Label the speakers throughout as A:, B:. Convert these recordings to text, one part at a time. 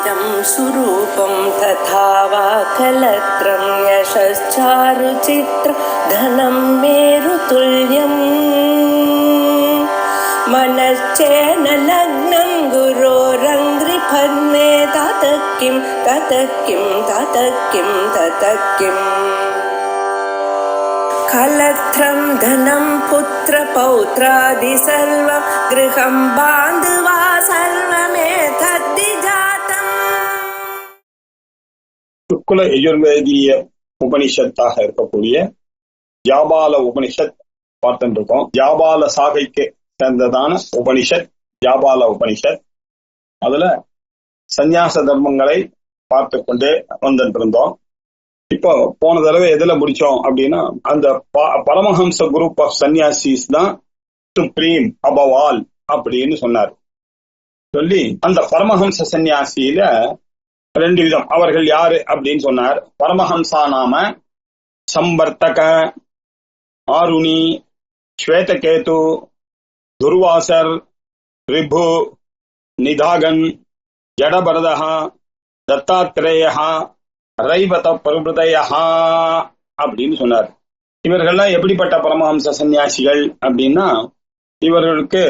A: कल्पितं सुरूपं तथा वा कलत्रं यशश्चारुचित्र धनं मेरुतुल्यम् मनश्चेन लग्नं गुरोरङ्घ्रिफन्ने ततः किं कलत्रं धनं पुत्रपौत्रादि सर्वं गृहं बान्धवा सर्वमेतद्विजातम्.
B: சுக்குல யஜுர்வேதிய உபனிஷத்தாக இருக்கக்கூடிய ஜாபால உபனிஷத் பார்த்துட்டு இருக்கோம். ஜாபால சாகைக்கு சேர்ந்ததான உபனிஷத் ஜாபால உபனிஷத். அதுல சந்நியாச தர்மங்களை பார்த்து கொண்டு வந்துட்டு இருந்தோம். இப்போ போன தடவை எதுல முடிச்சோம் அப்படின்னா, அந்த பரமஹம்ச குரூப் ஆஃப் சன்னியாசிஸ் தான் சுப்ரீம் அபவ் ஆல் அப்படின்னு சொன்னார். சொல்லி அந்த பரமஹம்ச சன்னியாசியில ரெண்டு விதம். அவர்கள் யாரு அப்படின்னு சொன்னார். பரமஹம்சா நாம சம்பர்த்தக, ஆருணி, ஸ்வேதகேது, துர்வாசர், ரிபு, நிதாகன், ஜடபரதா, தத்தாத்ரேயா, ரைவத பிரபுதயா அப்படின்னு சொன்னார். இவர்கள்லாம் எப்படிப்பட்ட பரமஹம்ச சன்னியாசிகள் அப்படின்னா, இவர்களுக்கு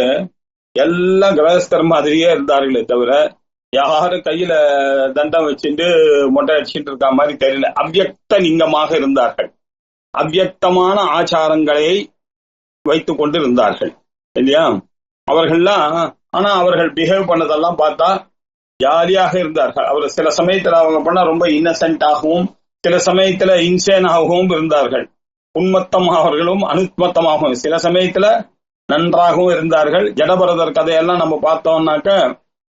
B: எல்லா கிரகஸ்தர் மாதிரியே இருந்தார்களே தவிர யாரும் கையில தண்டம் வச்சுட்டு மொட்டை அடிச்சுட்டு இருக்க மாதிரி தெரியல. அவ்யக்த லிங்கமாக இருந்தார்கள். அவ்யக்தமான ஆச்சாரங்களை வைத்துக் கொண்டு இருந்தார்கள் இல்லையா அவர்கள்லாம். ஆனா அவர்கள் பிஹேவ் பண்ணதெல்லாம் பார்த்தா ஜாலியாக இருந்தார்கள். அவர் சில சமயத்துல அவங்க பண்ண ரொம்ப இன்னசென்டாகவும், சில சமயத்துல இன்சேனாகவும் இருந்தார்கள். உன்மத்தமாகவர்களும் அனுத்மத்தமாகவும் சில சமயத்துல நன்றாகவும் இருந்தார்கள். ஜடபரதர் கதையெல்லாம் நம்ம பார்த்தோம்னாக்க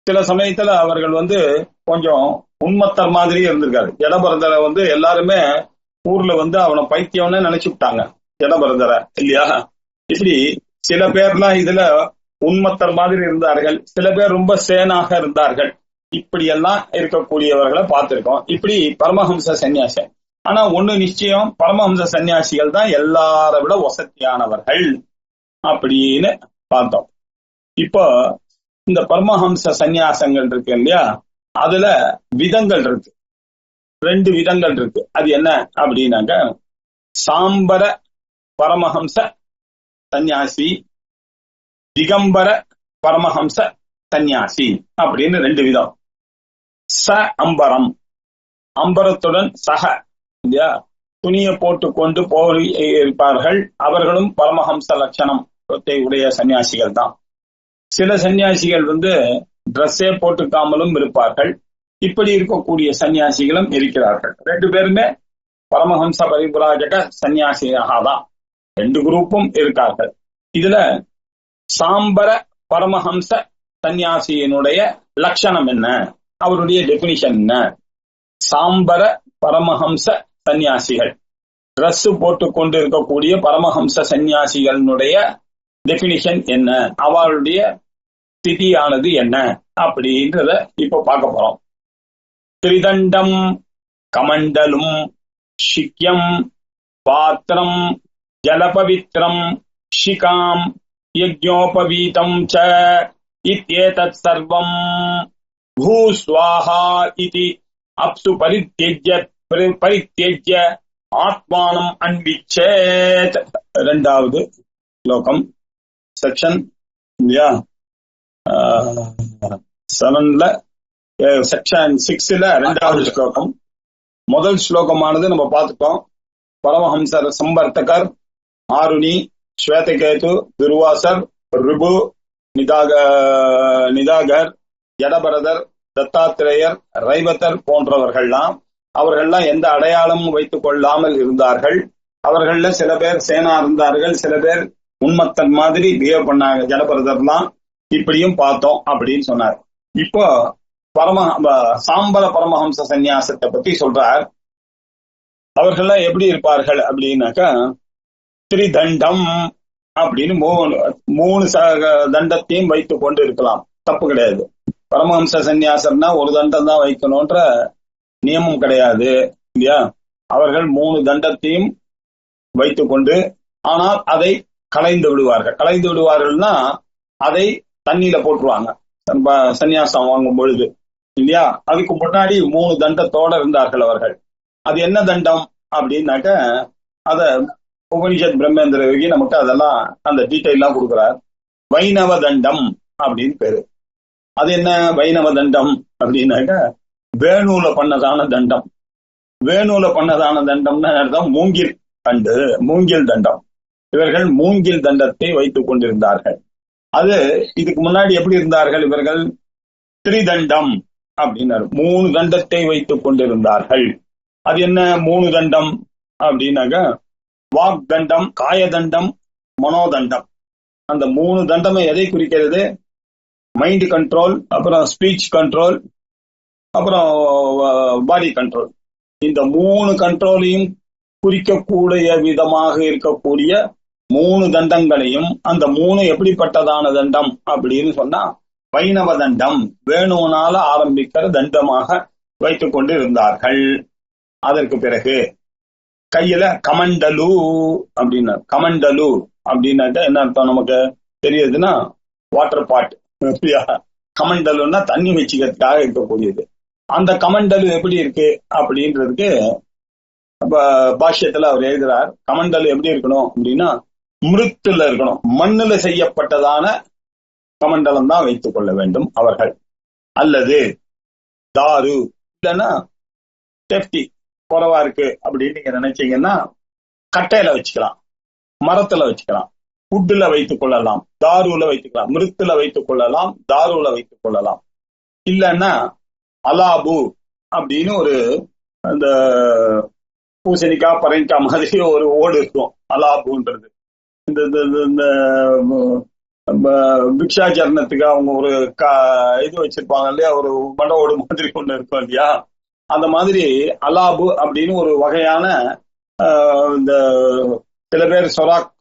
B: சில சமயத்துல அவர்கள் கொஞ்சம் உன்மத்தர் மாதிரி இருந்திருக்காரு. ஜடபரதரை எல்லாருமே ஊர்ல அவனை பைத்தியம்னு நினைச்சு விட்டாங்க ஜடபரதரை இல்லையா. இப்படி சில பேர்லாம் இதுல உன்மத்தர் மாதிரி இருந்தார்கள். சில பேர் ரொம்ப சேனாக இருந்தார்கள். இப்படி எல்லாம் இருக்கக்கூடியவர்களை பார்த்திருக்கோம். இப்படி பரமஹம்ச சன்னியாசி. ஆனா ஒண்ணு நிச்சயம், பரமஹம்ச சன்னியாசிகள் தான் எல்லாரை விட வசதியானவர்கள் அப்படின்னு பார்த்தோம். இப்போ இந்த பரமஹம்ச சன்னியாசங்கள் இருக்கு இல்லையா, அதுல விதங்கள் இருக்கு. ரெண்டு விதங்கள் இருக்கு. அது என்ன அப்படின்னாக்க, சாம்பர பரமஹம்ச சன்னியாசி, திகம்பர பரமஹம்ச சன்னியாசி அப்படின்னு ரெண்டு விதம். ச அம்பரம், அம்பரத்துடன் சக இல்லையா, துணியை போட்டு கொண்டு போய் இருப்பார்கள். அவர்களும் பரமஹம்ச லட்சணம் உடைய சன்னியாசிகள் தான். சில சன்னியாசிகள் ட்ரெஸ்ஸே போட்டுக்காமலும் இருப்பார்கள். இப்படி இருக்கக்கூடிய சன்னியாசிகளும் இருக்கிறார்கள். ரெண்டு பேருமே பரமஹம்ச பரிபுராஜக சன்னியாசியாக தான் ரெண்டு குரூப்பும் இருக்கார்கள். இதுல சாம்பர பரமஹம்ச சன்னியாசியினுடைய லட்சணம் என்ன, அவருடைய டெபினிஷன் என்ன? சாம்பர பரமஹம்ச சன்னியாசிகள், டிரஸ் போட்டு கொண்டு இருக்கக்கூடிய பரமஹம்ச சன்னியாசிகளுடைய டெபினிஷன் என்ன, அவருடைய ஸ்திதியானது என்ன அப்படின்றத இப்ப பார்க்க போறோம். திரிதண்டம், கமண்டலும், சிக்யம், பாத்திரம், ஜலபவித்ரம், ஷிகாம், யஜ்ஞோபவீதம் ச இத்யேதத் சர்வம் பூஸ்வாஹா இதி அப்சு பரித்யஜ்ய ஆத்மானம் அன்விச்சேத். இரண்டாவது ஸ்லோகம், செக்ஷன் 7ல, செக்ஷன் 6ல இரண்டாவது ஸ்லோகம். முதல் ஸ்லோகமானது நம்ம பார்த்துட்டோம். பரமஹம்சர் சம்பர்த்தகர், ஆருணி, ஸ்வேதகேது, துர்வாசர், ரிபு, நிதாகர், ஜடபரதர், தத்தாத்திரேயர், ரைவத்தர் போன்றவர்கள்லாம் அவர்கள்லாம் எந்த அடையாளமும் வைத்துக் கொள்ளாமல் இருந்தார்கள். அவர்கள்ல சில பேர் சேனா இருந்தார்கள், சில பேர் உன்மத்தன் மாதிரி பிஹேவ் பண்ணாங்க. ஜடபரதர்லாம் இப்படியும் பார்த்தோம் அப்படின்னு சொன்னார். இப்போ சாம்பர பரமஹம்ச சன்னியாசத்தை பத்தி சொல்றார். அவர்கள்லாம் எப்படி இருப்பார்கள் அப்படின்னாக்கா, திரிதண்டம் அப்படின்னு மூணு தண்டத்தையும் வைத்துக் கொண்டு இருக்கலாம், தப்பு கிடையாது. பரமஹம்ச சன்னியாசம்னா ஒரு தண்டம் தான் வைக்கணும்ன்ற நியமம் கிடையாது இல்லையா. அவர்கள் 3 தண்டத்தையும் வைத்துக் கொண்டு, ஆனால் அதை களைந்து விடுவார்கள். களைந்து விடுவார்கள்னா அதை தண்ணியில போட்டுருவாங்க சன்னியாசம் வாங்கும் பொழுது. இல்லையா? அதுக்கு முன்னாடி 3 தண்டத்தோட இருந்தார்கள் அவர்கள். அது என்ன தண்டம் அப்படின்னாக்க அத உபனிஷத் பிரம்மேந்திர யோகி நமக்கு அதெல்லாம் அந்த டீட்டெயில் எல்லாம் கொடுக்குறார். வைணவ தண்டம் அப்படின்னு பேரு. அது என்ன வைணவ தண்டம் அப்படின்னாக்க வேணூல பண்ணதான தண்டம். வேணூல பண்ணதான தண்டம்னா அர்த்தம் மூங்கில் தண்டு, மூங்கில் தண்டம். இவர்கள் மூங்கில் தண்டத்தை வைத்துக் கொண்டிருந்தார்கள். அது இதுக்கு முன்னாடி எப்படி இருந்தார்கள் இவர்கள்? திரிதண்டம் அப்படின்னாரு. 3 தண்டத்தை வைத்துக் கொண்டிருந்தார்கள். அது என்ன 3 தண்டம் அப்படின்னாக்க வாக் தண்டம், காயதண்டம், மனோதண்டம். அந்த 3 தண்டமே எதை குறிக்கிறது? மைண்ட் கண்ட்ரோல், அப்புறம் ஸ்பீச் கண்ட்ரோல், அப்புறம் பாடி கண்ட்ரோல். இந்த 3 கண்ட்ரோலையும் குறிக்கக்கூடிய விதமாக இருக்கக்கூடிய 3 தண்டங்களையும், அந்த 3 எப்படிப்பட்டதான தண்டம் அப்படின்னு சொன்னா வைணவ தண்டம், வேணுனால ஆரம்பிக்கிற தண்டமாக வைத்துக் கொண்டு இருந்தார்கள். அதற்கு பிறகு கையில கமண்டலு அப்படின்னா, கமண்டலு அப்படின்னாக்க என்ன அர்த்தம் நமக்கு தெரியுதுன்னா வாட்டர் பாட். கமண்டலுன்னா தண்ணி வச்சுக்கிறதுக்காக இருக்கக்கூடியது. அந்த கமண்டலு எப்படி இருக்கு அப்படின்றதுக்கு பாஷ்யத்துல அவர் எழுதுறார். கமண்டலு எப்படி இருக்கணும் அப்படின்னா மிருத்துல இருக்கணும், மண்ணுல செய்யப்பட்டதான கமண்டலம் தான் வைத்துக் கொள்ள வேண்டும் அவர்கள். அல்லது தாரு இல்லைன்னா சேஃப்டி குறைவா இருக்கு அப்படின்னு நீங்க நினைச்சீங்கன்னா கட்டையில வச்சுக்கலாம், மரத்துல வச்சுக்கலாம், உட்டுல வைத்துக் கொள்ளலாம், தாருல வைத்துக்கலாம், மிருத்துல வைத்துக் கொள்ளலாம், தாருல வைத்துக் கொள்ளலாம். இல்லைன்னா அலாபு அப்படின்னு ஒரு அந்த பூசணிக்காய் பரங்கிக்காய் மாதிரி ஒரு ஓடு இருக்கும். அலாபுன்றது இந்த பிக்ஷாச்சரணத்துக்கு அவங்க ஒரு இது வச்சிருப்பாங்க இல்லையா, ஒரு மட ஓடு மாதிரி ஒண்ணு இருக்கும் இல்லையா, அந்த மாதிரி அலாபு அப்படின்னு ஒரு வகையான இந்த சில பேர்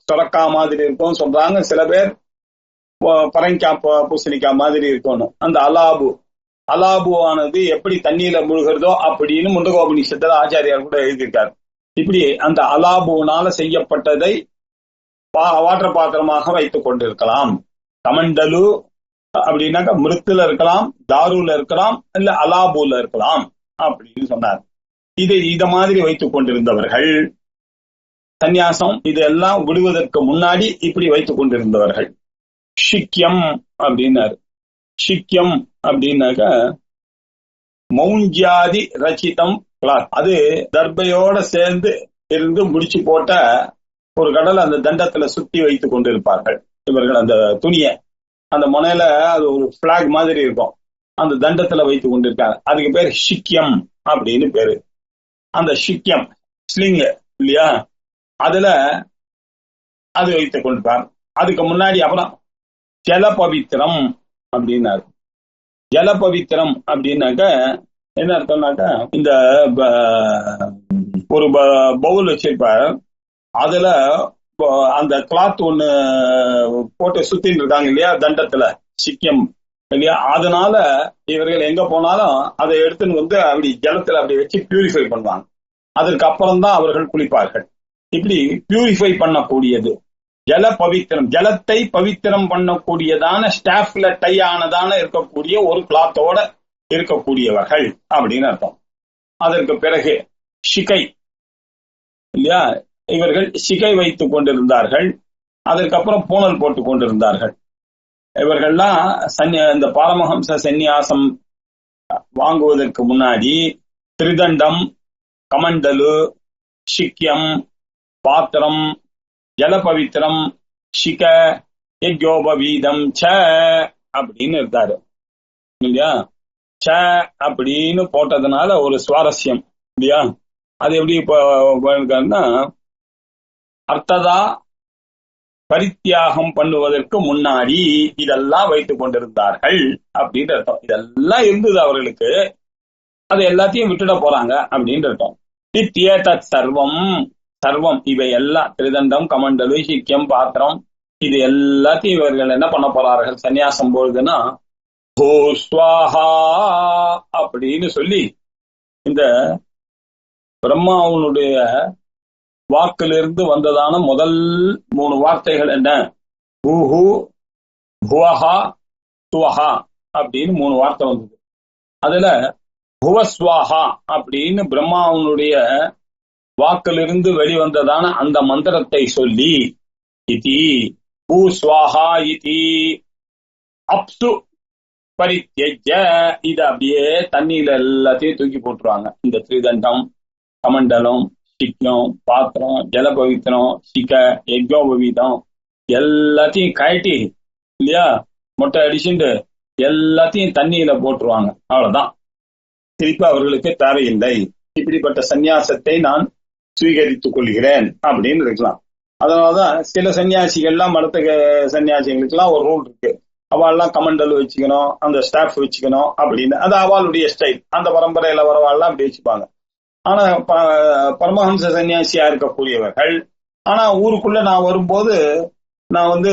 B: சொரக்கா மாதிரி இருக்கும் சொல்றாங்க, சில பேர் பரங்கிக்காய் பூசணிக்காய் மாதிரி இருக்கணும். அந்த அலாபுவானது எப்படி தண்ணீர்ல முழுகிறதோ அப்படின்னு முண்டகோபனிஷத்துல ஆச்சாரியார் கூட எழுதியிருக்காரு. இப்படி அந்த அலாபுனால செய்யப்பட்டதை வாட்டர் பாத்திரமாக வைத்துக் கொண்டிருக்கலாம். கமண்டலு அப்படின்னாக்க மிருத்துல இருக்கலாம், தாருல இருக்கலாம், இல்ல அலாபுல இருக்கலாம் அப்படின்னு சொன்னார். இத மாதிரி வைத்துக் கொண்டிருந்தவர்கள் சந்நியாசம் இதெல்லாம் விடுவதற்கு முன்னாடி இப்படி வைத்துக் கொண்டிருந்தவர்கள். ஷிக்யம் அப்படின்னாரு. ஷிக்யம் அப்படின்னாக்க மௌஞ்சாதி ரச்சிதம் கிளாத். அது தர்பையோட சேர்ந்து இருந்து முடிச்சு போட்ட ஒரு கடல் அந்த தண்டத்துல சுத்தி வைத்துக் கொண்டிருப்பார்கள் இவர்கள். அந்த துணியை அந்த முனையில அது ஒரு பிளாக் மாதிரி இருக்கும், அந்த தண்டத்துல வைத்துக் கொண்டிருக்காங்க. அதுக்கு பேர் ஷிக்யம் அப்படின்னு பேரு. அந்த ஷிக்யம் ஸ்லிங் இல்லையா, அதுல அது வைத்துக் கொண்டிருப்பார். அதுக்கு முன்னாடி அப்புறம் ஜல பவித்திரம் அப்படின்னாரு. ஜல பவித்திரம் அப்படின்னாக்க என்ன அர்த்தம்னாக்க இந்த ஒரு பவுல் வச்சிருப்பார், அதுல அந்த கிளாத் ஒண்ணு போட்டு சுத்தின்னு இருக்காங்க இல்லையா தண்டத்துல, சிக்கியம் இல்லையா, அதனால இவர்கள் எங்க போனாலும் அதை எடுத்துன்னு வந்து அப்படி ஜலத்துல அப்படி வச்சு பியூரிஃபை பண்ணுவாங்க. அதற்கு அப்புறம் தான் அவர்கள் குளிப்பார்கள். இப்படி பியூரிஃபை பண்ணக்கூடியது ஜல பவித்திரம், ஜலத்தை பவித்திரம் பண்ணக்கூடியதான ஸ்டாஃப்ல டை ஆனதான இருக்கக்கூடிய ஒரு கிளாத்தோட இருக்கக்கூடியவர்கள் அப்படின்னு அர்த்தம். அதற்கு பிறகு ஷிகை இல்லையா, இவர்கள் சிகை வைத்துக் கொண்டிருந்தார்கள். அதற்கப்புறம் பூனல் போட்டுக் கொண்டிருந்தார்கள். இவர்கள்லாம் இந்த பாரமஹம்ச சந்நியாசம் வாங்குவதற்கு முன்னாடி திரிதண்டம், கமண்டலு, சிக்கியம், பாத்திரம், ஜலபவித்திரம், சிக, யஜ்யோபவீதம் ச அப்படின்னு இருந்தாரு இல்லையா. ச அப்படின்னு போட்டதுனால ஒரு சுவாரஸ்யம் இல்லையா. அது எப்படி இப்போ அர்த்ததா பரித்தியாகம் பண்ணுவதற்கு முன்னாடி இதெல்லாம் வைத்துக் கொண்டிருந்தார்கள் அப்படின்னு அர்த்தம். இதெல்லாம் இருந்தது அவர்களுக்கு, அது எல்லாத்தையும் விட்டுட போறாங்க அப்படின்னு அர்த்தம். தத் சர்வம், சர்வம் இவை எல்லாம் திரிதண்டம், கமண்டலு, சிக்கியம், பாத்திரம், இது எல்லாத்தையும் இவர்கள் என்ன பண்ண போறார்கள் சன்னியாசம் பொழுதுன்னா ஸ்வாஹா அப்படின்னு சொல்லி இந்த பிரம்மாவனுடைய வாக்கிலிருந்து வந்ததான முதல் 3 வார்த்தைகள் என்ன, பூஹு, புவஹா, துவஹா அப்படின்னு 3 வார்த்தை வந்தது. அதுல புவஸ்வாஹா அப்படின்னு பிரம்மாவனுடைய வாக்கிலிருந்து வெளிவந்ததான அந்த மந்திரத்தை சொல்லி இதி பூஸ்வாஹா இதி அப்சு பரித்யஜ்ய இத அப்படியே தண்ணியில எல்லாத்தையும் தூக்கி போட்டுருவாங்க. இந்த திரிதண்டம், கமண்டலம், சிக்கம், பாத்திரம், ஜலபவித்திரம், சிக்க, யஜ்ஞோபவீதம் எல்லாத்தையும் கழட்டி இல்லையா மொட்டை அடிச்சுட்டு எல்லாத்தையும் தண்ணியில போட்டுருவாங்க. அவ்வளவுதான், திருப்பி அவர்களுக்கு தேவையில்லை. இப்படிப்பட்ட சந்நியாசத்தை நான் சுவீகரித்துக் கொள்கிறேன் அப்படின்னு இருக்கலாம். அதனாலதான் சில சன்னியாசிகள்லாம் மடத்துக்கு சன்னியாசிகளுக்கெல்லாம் ஒரு ரூல் இருக்கு. அவள்லாம் கமண்டல் வச்சுக்கணும், அந்த ஸ்டாஃப் வச்சுக்கணும் அப்படின்னு. அது அவளுடைய ஸ்டைல். அந்த பரம்பரையில வரவாள்லாம் அப்படி வச்சுப்பாங்க. ஆனா பரமஹம்ச சன்னியாசியா இருக்கக்கூடியவர்கள் ஆனா ஊருக்குள்ள நான் வரும்போது நான்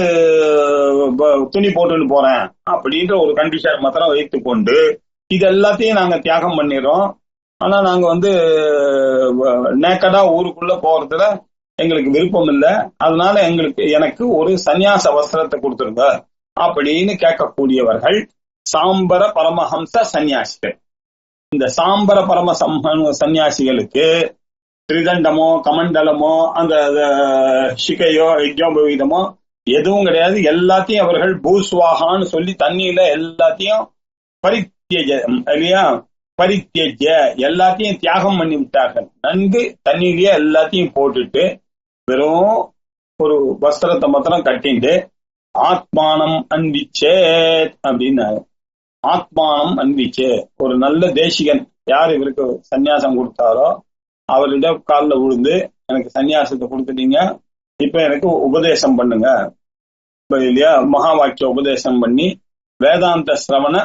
B: துணி போட்டுன்னு போறேன் அப்படின்ற ஒரு கண்டிஷன் மாத்திரம் வைத்துக் கொண்டு இது எல்லாத்தையும் நாங்க தியாகம் பண்ணிடுறோம். ஆனா நாங்க நேக்கடா ஊருக்குள்ள போறதுல எங்களுக்கு விருப்பம் இல்லை. அதனால எனக்கு ஒரு சந்நியாச வஸ்திரத்தை கொடுத்துருங்க அப்படின்னு கேட்கக்கூடியவர்கள் சாம்பர பரமஹம்ச சன்னியாசிகள். இந்த சாம்பர பரம சன்னியாசிகளுக்கு திரிதண்டமோ கமண்டலமோ அந்த சிகையோ யஜ்ஞோபவீதமோ எதுவும் கிடையாது. எல்லாத்தையும் அவர்கள் பூஸ்வாகான்னு சொல்லி தண்ணியில எல்லாத்தையும் பரித்தியஜ எல்லாத்தையும் தியாகம் பண்ணி விட்டார்கள். நன்கு தண்ணீரையே எல்லாத்தையும் போட்டுட்டு வெறும் ஒரு வஸ்திரத்தை மாத்திரம் கட்டிண்டு ஆத்மானம் அன்பிச்சே அப்படின்னு. ஆத்மானம் அன்பிச்சே, ஒரு நல்ல தேசிகன் யார் இவருக்கு சன்னியாசம் கொடுத்தாரோ அவருடைய காலில் விழுந்து எனக்கு சன்னியாசத்தை கொடுத்துட்டீங்க, இப்ப எனக்கு உபதேசம் பண்ணுங்க இல்லையா, மகா வாக்கிய உபதேசம் பண்ணி வேதாந்த சிரவண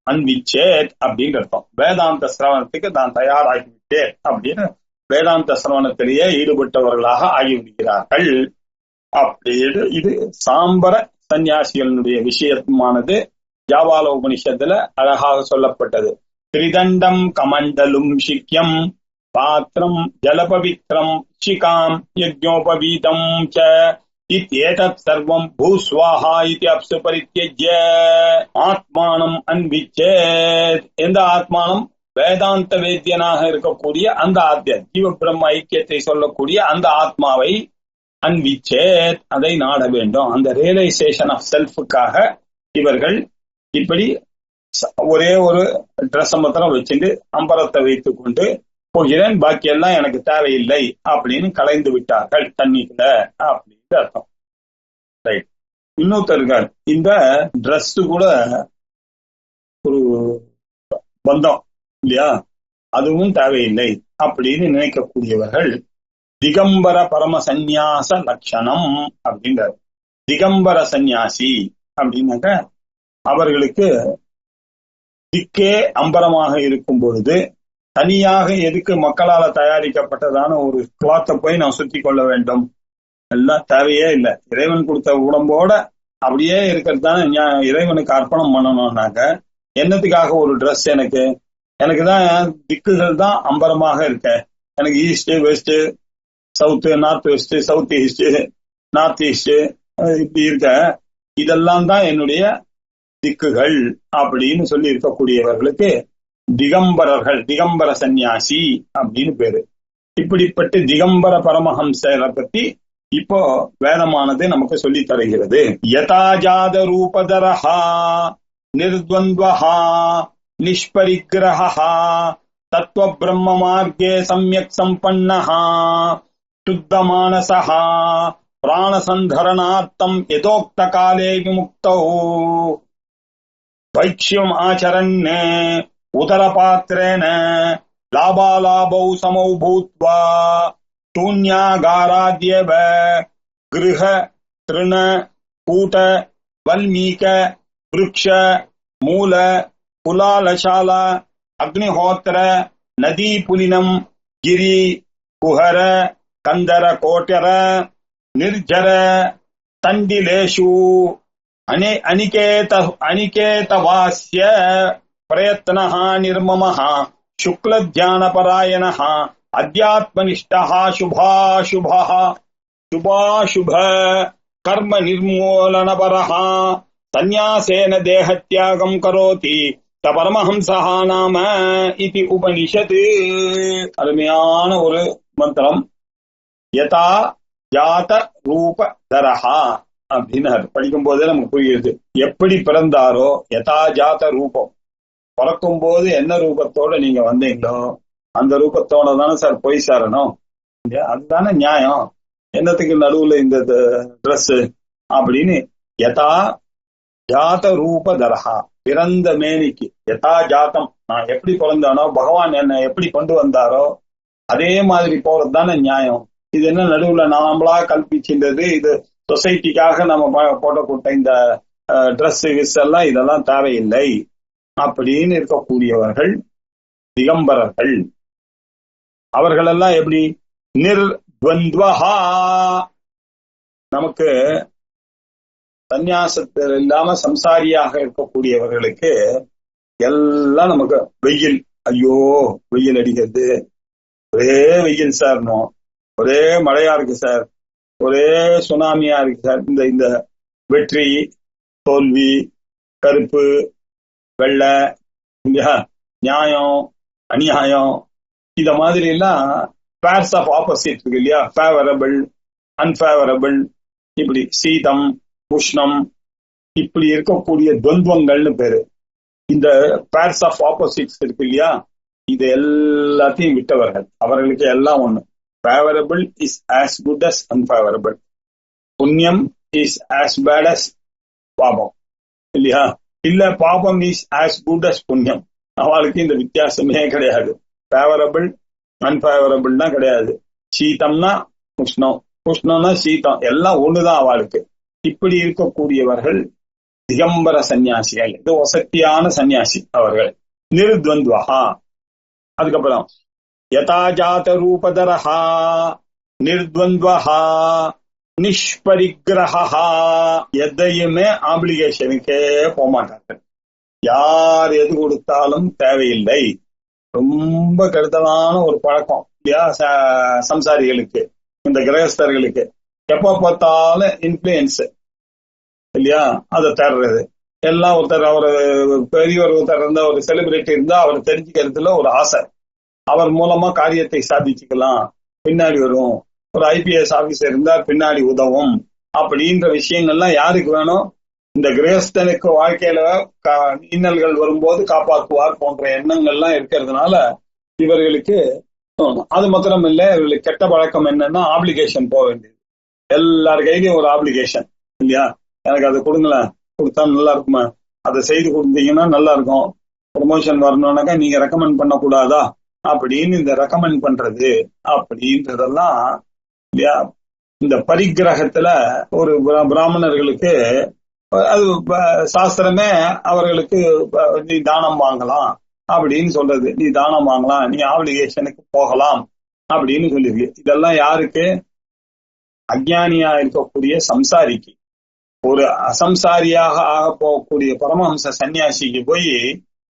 B: அன்பிச்சேத் அப்படின்னு அர்த்தம். வேதாந்த சிரவணத்துக்கு நான் தயாராகிவிட்டேன் அப்படின்னு வேதாந்த சிரவணத்திலேயே ஈடுபட்டவர்களாக ஆகிவிடுகிறார்கள் அப்படின்னு. இது சாம்பர சன்னியாசிகளுடைய விஷயமானது ஜாபால உபனிஷத்துல அழகாக சொல்லப்பட்டது. திரிதண்டம் கமண்டலும் சிக்கியம் பாத்திரம் ஜலபவித்ரம் சிகாம் யஜ்ஞோபவீதம் ச இத்யேதத் சர்வம் பூஸ்வாஹா இதி அப்சு பரித்யஜ்ய ஆத்மானம் அன்பிச்சேத். எந்த ஆத்மானம்? வேதாந்த வேத்தியனாக இருக்கக்கூடிய அந்த ஆத்யா ஜீவ பிரம்ம ஐக்கியத்தை சொல்லக்கூடிய அந்த ஆத்மாவை அன்பிச்சேத், அதை நாட வேண்டும். அந்த ரியலைசேஷன் ஆஃப் செல்ஃபுக்காக இவர்கள் இப்படி ஒரே ஒரு ட்ரெஸ் மாத்திரம் வச்சுட்டு அம்பரத்தை வைத்துக் கொண்டு போகிறேன், பாக்கி எல்லாம் எனக்கு தேவையில்லை அப்படின்னு கலைந்து விட்டார்கள் தண்ணீர்ல அப்படின்னு அர்த்தம். ரைட். இன்னொருத்தர்கள் இந்த ட்ரெஸ் கூட ஒரு பந்தம் இல்லையா, அதுவும் தேவையில்லை அப்படின்னு நினைக்கக்கூடியவர்கள் திகம்பர பரம சந்நியாச லட்சணம் அப்படின்றார். திகம்பர சந்நியாசி அப்படின்னாக்க அவர்களுக்கு திக்கே அம்பரமாக இருக்கும் பொழுது தனியாக எதுக்கு மக்களால தயாரிக்கப்பட்டதான ஒரு கிளாத்தை போய் நான் சுத்தி கொள்ள வேண்டும்? எல்லாம் தேவையே இல்லை. இறைவன் கொடுத்த உடம்போட அப்படியே இருக்கிறது தானே இறைவனுக்கு அர்ப்பணம் பண்ணணும்னாக்க என்னத்துக்காக ஒரு ட்ரெஸ்? எனக்கு தான் திக்குகள் தான் அம்பரமாக இருக்க. எனக்கு east west south north west south east north east இப்படி இருக்க, இதெல்லாம் தான் என்னுடைய திக்குகள் அப்படின்னு சொல்லி இருக்கக்கூடியவர்களுக்கு திகம்பரர்கள், திகம்பர சந்நியாசி அப்படின்னு பேரு. இப்படிப்பட்ட திகம்பர பரமஹம்சரை பத்தி இப்போ வேதமானது நமக்கு சொல்லி தருகிறது. யதாஜாத ரூபதரஹா நிர்த்வந்த்வஹா நிஷ்பரிக்ரஹா தத்துவ பிரம்ம மார்க்கே சம்யக் சம்பன்னஹா சுத்த மானசஹா பிராணசந்தரணார்த்தம் யதோக்த காலே விமுக்தௌ வைக்ஷ்யம் ஆச்சரன்னே உதரபாத்திரேன லாபாலாபௌ சமௌ பூத்வா சூன்யாகாராத்யவ கிருஹ திருண கூட்ட வல்மீக விருக்ஷ மூல குலாலசால அக்னிஹோத்திர நதி புலினம் கிரி குஹர கந்தர கோட்டர நிர்ஜர தண்டிலேஷு அனிகேதவாஸ்ய பிரயத்னஹ நிர்மமஹ சுக்லத்யானபராயணஹ அத்யாத்மனிஷ்டஹ சுபாசுபஹ சுபாசுப கர்ம நிர்மூலனபரஹ சந்நியாசேன தேகத்யாகம் கரோதி பரமஹம்சஹா நாம இதி உபனிஷத்து. அருமையான ஒரு மந்திரம். யதா ஜாத ரூப தரஹா அப்படின்னு படிக்கும் போதே நமக்கு புரியுது. எப்படி பிறந்தாரோ யதா ஜாத ரூபம், பிறக்கும் போது என்ன ரூபத்தோட நீங்க வந்தீங்களோ அந்த ரூபத்தோட தானே சார் போய் சேரணும். அதுதானே நியாயம். என்னத்துக்கு நடுவுல இந்த ட்ரெஸ் அப்படின்னு. யதா ஜாத ரூப தரஹா, பிறந்த மேனிக்கு. யதா ஜாத்தம், நான் எப்படி பிறந்தானோ பகவான் என்ன எப்படி கொண்டு வந்தாரோ அதே மாதிரி போறது தானே நியாயம். இது என்ன நடுவுல நாமளா கல்பிச்சின்றது, இது சொசைட்டிக்காக நம்ம போட்டக்கூட்ட இந்த ட்ரெஸ் எல்லாம் இதெல்லாம் தேவையில்லை அப்படின்னு இருக்கக்கூடியவர்கள் திகம்பரர்கள். அவர்களெல்லாம் எப்படி? நிர்த்வந்த்வஹா, நமக்கு சந்நியாசத்தில் இல்லாம சம்சாரியாக இருக்கக்கூடியவர்களுக்கு எல்லாம் நமக்கு வெயில், ஐயோ வெயில் அடிக்கிறது, ஒரே வெயில் சார்னோ, ஒரே மழையா இருக்கு சார், ஒரே சுனாமியா இருக்கு சார். இந்த வெற்றி தோல்வி, கருப்பு வெள்ளை, நியாயம் அநியாயம், இத மாதிரி எல்லாம் பேர்ஸ் ஆஃப் ஆப்போசிட் இருக்கு இல்லையா? ஃபேவரபிள் அன்ஃபேவரபிள், இப்படி சீதம் உஷ்ணம், இப்படி இருக்கக்கூடிய துவந்தங்கள்னு பேரு. இந்த பேர்ஸ் ஆஃப் ஆப்போசிட்ஸ் இருக்கு இல்லையா? இது எல்லாத்தையும் விட்டவர்கள். அவர்களுக்கு எல்லாம் ஒண்ணு. Favourable is as good as unfavourable, புண்ணியம் இஸ் ஆஸ் பேட் அஸ் பாபம் இல்லையா? இல்ல பாபம் இஸ் ஆஸ் குட் அஸ் புண்ணியம். அவளுக்கு இந்த வித்தியாசமே கிடையாது. ஃபேவரபிள் அன்ஃபேவரபிள்னா கிடையாது. சீதம்னா உஷ்ணம், உஷ்ணம்னா சீதம், எல்லாம் ஒண்ணுதான் அவளுக்கு. இப்படி இருக்கக்கூடியவர்கள் திகம்பர சன்னியாசிகள். இது வசத்தியான சன்னியாசி அவர்கள். நிர்த்வந்த்வஹா. அதுக்கப்புறம் யதா ஜாத ரூபதரஹா நிர்த்வந்த்வஹா நிஷ்பரிக்ரஹா, எதையுமே ஆப்ளிகேஷனுக்கே போக மாட்டார்கள். யார் எது கொடுத்தாலும் தேவையில்லை. ரொம்ப கருத்தலான ஒரு பழக்கம் இல்லையா சம்சாரிகளுக்கு, இந்த கிரகஸ்தர்களுக்கு. எப்ப பார்த்தாலும் இன்ஃபுளுயன்ஸ் இல்லையா, அதை தர்றது எல்லாம். ஒருத்தர் அவர் பெரியவர் ஒருத்தர் இருந்தா, ஒரு செலிபிரிட்டி இருந்தா அவர் தெரிஞ்சுக்கிறதுல ஒரு ஆசை, அவர் மூலமா காரியத்தை சாதிச்சுக்கலாம், பின்னாடி வரும். ஒரு IPS ஆபீசர் இருந்தா பின்னாடி உதவும் அப்படின்ற விஷயங்கள்லாம் யாருக்கு வேணும்? இந்த கிரகஸ்தனுக்கு வாழ்க்கையில இன்னல்கள் வரும்போது காப்பாற்றுவார் போன்ற எண்ணங்கள்லாம் இருக்கிறதுனால இவர்களுக்கு. அது மாத்திரம் இல்ல, இவர்களுக்கு கெட்ட பழக்கம் என்னன்னா ஆப்ளிகேஷன் போக வேண்டியது. எல்லார் கையிலையும் ஒரு ஆப்ளிகேஷன் இல்லையா? எனக்கு அதை கொடுங்களேன், கொடுத்தா நல்லா இருக்குமா, அதை செய்து கொடுத்தீங்கன்னா நல்லா இருக்கும், ப்ரொமோஷன் வரணும்னாக்கா நீங்க ரெக்கமெண்ட் பண்ணக்கூடாதா அப்படின்னு இந்த ரெக்கமெண்ட் பண்றது அப்படின்றதெல்லாம் இல்லையா? இந்த பரிகிரகத்துல ஒரு பிராமணர்களுக்கு அது சாஸ்திரமே அவர்களுக்கு நீ தானம் வாங்கலாம் அப்படின்னு சொல்றது. நீ தானம் வாங்கலாம், நீ ஆப்ளிகேஷனுக்கு போகலாம் அப்படின்னு சொல்லிருக்கு. இதெல்லாம் யாருக்கு? அஞ்ஞானியா இருக்கக்கூடிய சம்சாரிக்கு. ஒரு அசம்சாரியாக ஆக போகக்கூடிய பரமஹம்ச சன்னியாசிக்கு போய்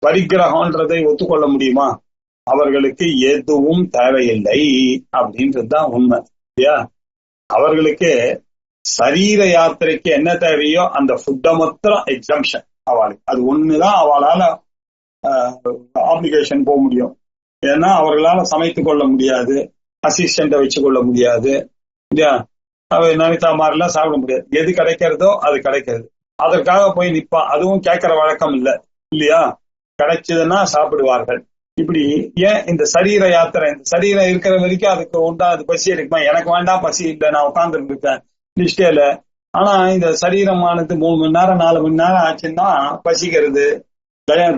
B: பரிகிரகம்ன்றதை ஒத்துக்கொள்ள முடியுமா? அவர்களுக்கு எதுவும் தேவையில்லை அப்படின்றதுதான் உண்மை இல்லையா? அவர்களுக்கு சரீர யாத்திரைக்கு என்ன தேவையோ அந்த ஃபுட்டை மாத்திரம் எக்ஸம்ஷன் அவளுக்கு. அது ஒண்ணுதான் அவளால ஆப்ளிகேஷன் போக முடியும். ஏன்னா அவர்களால சமைத்து கொள்ள முடியாது, அசிஸ்டண்ட்டை வச்சு கொள்ள முடியாது இல்லையா? நமிதா மாதிரிலாம் சாப்பிட முடியாது. எது கிடைக்கிறதோ அது கிடைக்கிறது, அதற்காக போய் நிப்பான். அதுவும் கேட்கிற வழக்கம் இல்லை இல்லையா? கிடைச்சதுன்னா சாப்பிடுவார்கள். இப்படி ஏன் இந்த சரீர யாத்திரை, இந்த சரீரம் இருக்கிற வரைக்கும் அதுக்கு உண்டா, அது பசி எடுக்குமா? எனக்கு வேண்டாம், பசி இல்லை, நான் உட்கார்ந்துட்டு இருக்கேன் நிஷ்டையில. ஆனா இந்த சரீரமானது 3 மணி நேரம் 4 மணி நேரம் ஆச்சுன்னா பசிக்கிறது,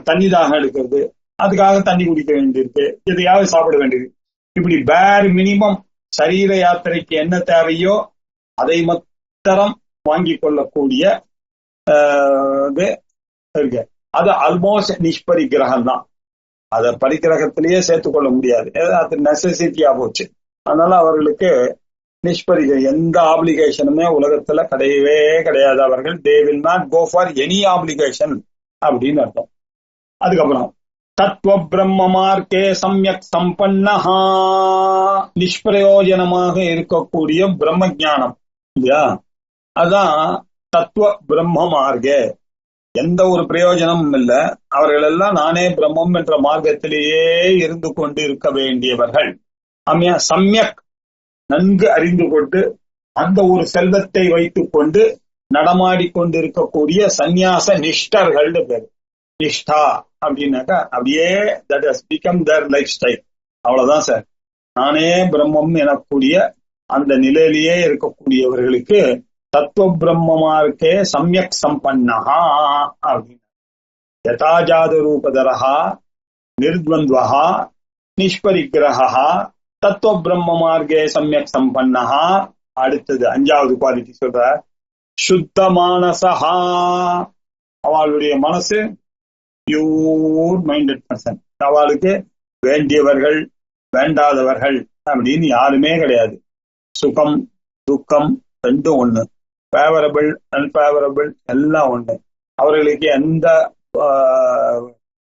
B: தண்ணி தாகம் எடுக்கிறது, அதுக்காக தண்ணி குடிக்க வேண்டியிருக்கு, எதையாவது சாப்பிட வேண்டியது. இப்படி பேர் மினிமம் சரீர யாத்திரைக்கு என்ன தேவையோ அதை மாத்திரம் வாங்கி கொள்ளக்கூடிய இருக்கு. அது ஆல்மோஸ்ட் நிஷ்பரிகிரகம் தான். அதை பரிகிரகத்திலேயே சேர்த்துக்கொள்ள முடியாது, அது நெசசிட்டியா போச்சு. அதனால அவர்களுக்கு நிஷ்பரிக எந்த ஆப்ளிகேஷனுமே உலகத்துல கிடையவே கிடையாது. அவர்கள் they will not go for any application அப்படின்னு அர்த்தம். அதுக்கப்புறம் தத்துவ பிரம்ம மார்க்கே சம்யக் சம்பன்னஹா, நிஷ்பிரயோஜனமாக இருக்கக்கூடிய பிரம்ம ஞானம் இல்லையா? அதான் தத்துவ பிரம்ம மார்க்கே. எந்த ஒரு பிரயோஜனமும் இல்ல. அவர்கள் எல்லாம் நானே பிரம்மம் என்ற மார்க்கத்திலேயே இருந்து கொண்டு இருக்க வேண்டியவர்கள். சம்யக் நன்கு அறிந்து கொண்டு அந்த ஒரு செல்வத்தை வைத்துக் கொண்டு நடமாடிக்கொண்டு இருக்கக்கூடிய சந்நியாச நிஷ்டர்கள் பேரு. நிஷ்டா அப்படின்னாக்கா அப்படியே that has become their life style. அவ்வளவுதான் சார். நானே பிரம்மம் எனக்கூடிய அந்த நிலையிலேயே இருக்கக்கூடியவர்களுக்கு தத்துவ பிரம்மமா இருக்கே சம்யக் சம்பன்னஹா அப்படின்னு யதாஜாத ரூபதரஹா நிர்த்வந்த்வஹா நிஷ்பரிக்கிரஹா தத்துவ பிரம்ம மார்க்கே சம்யக் சம்பன்னஹா. அடுத்தது 5வது குவாலிட்டி சொல்ற சுத்த மானசஹா. அவளுடைய மனசு பியூர் மைண்டட் பர்சன். அவளுக்கு வேண்டியவர்கள் வேண்டாதவர்கள் அப்படின்னு யாருமே கிடையாது. சுகம் துக்கம் ரெண்டும் ஒண்ணு, ஃபேவரபிள் அன்ஃபேவரபிள் எல்லாம் ஒண்ணு. அவர்களுக்கு எந்த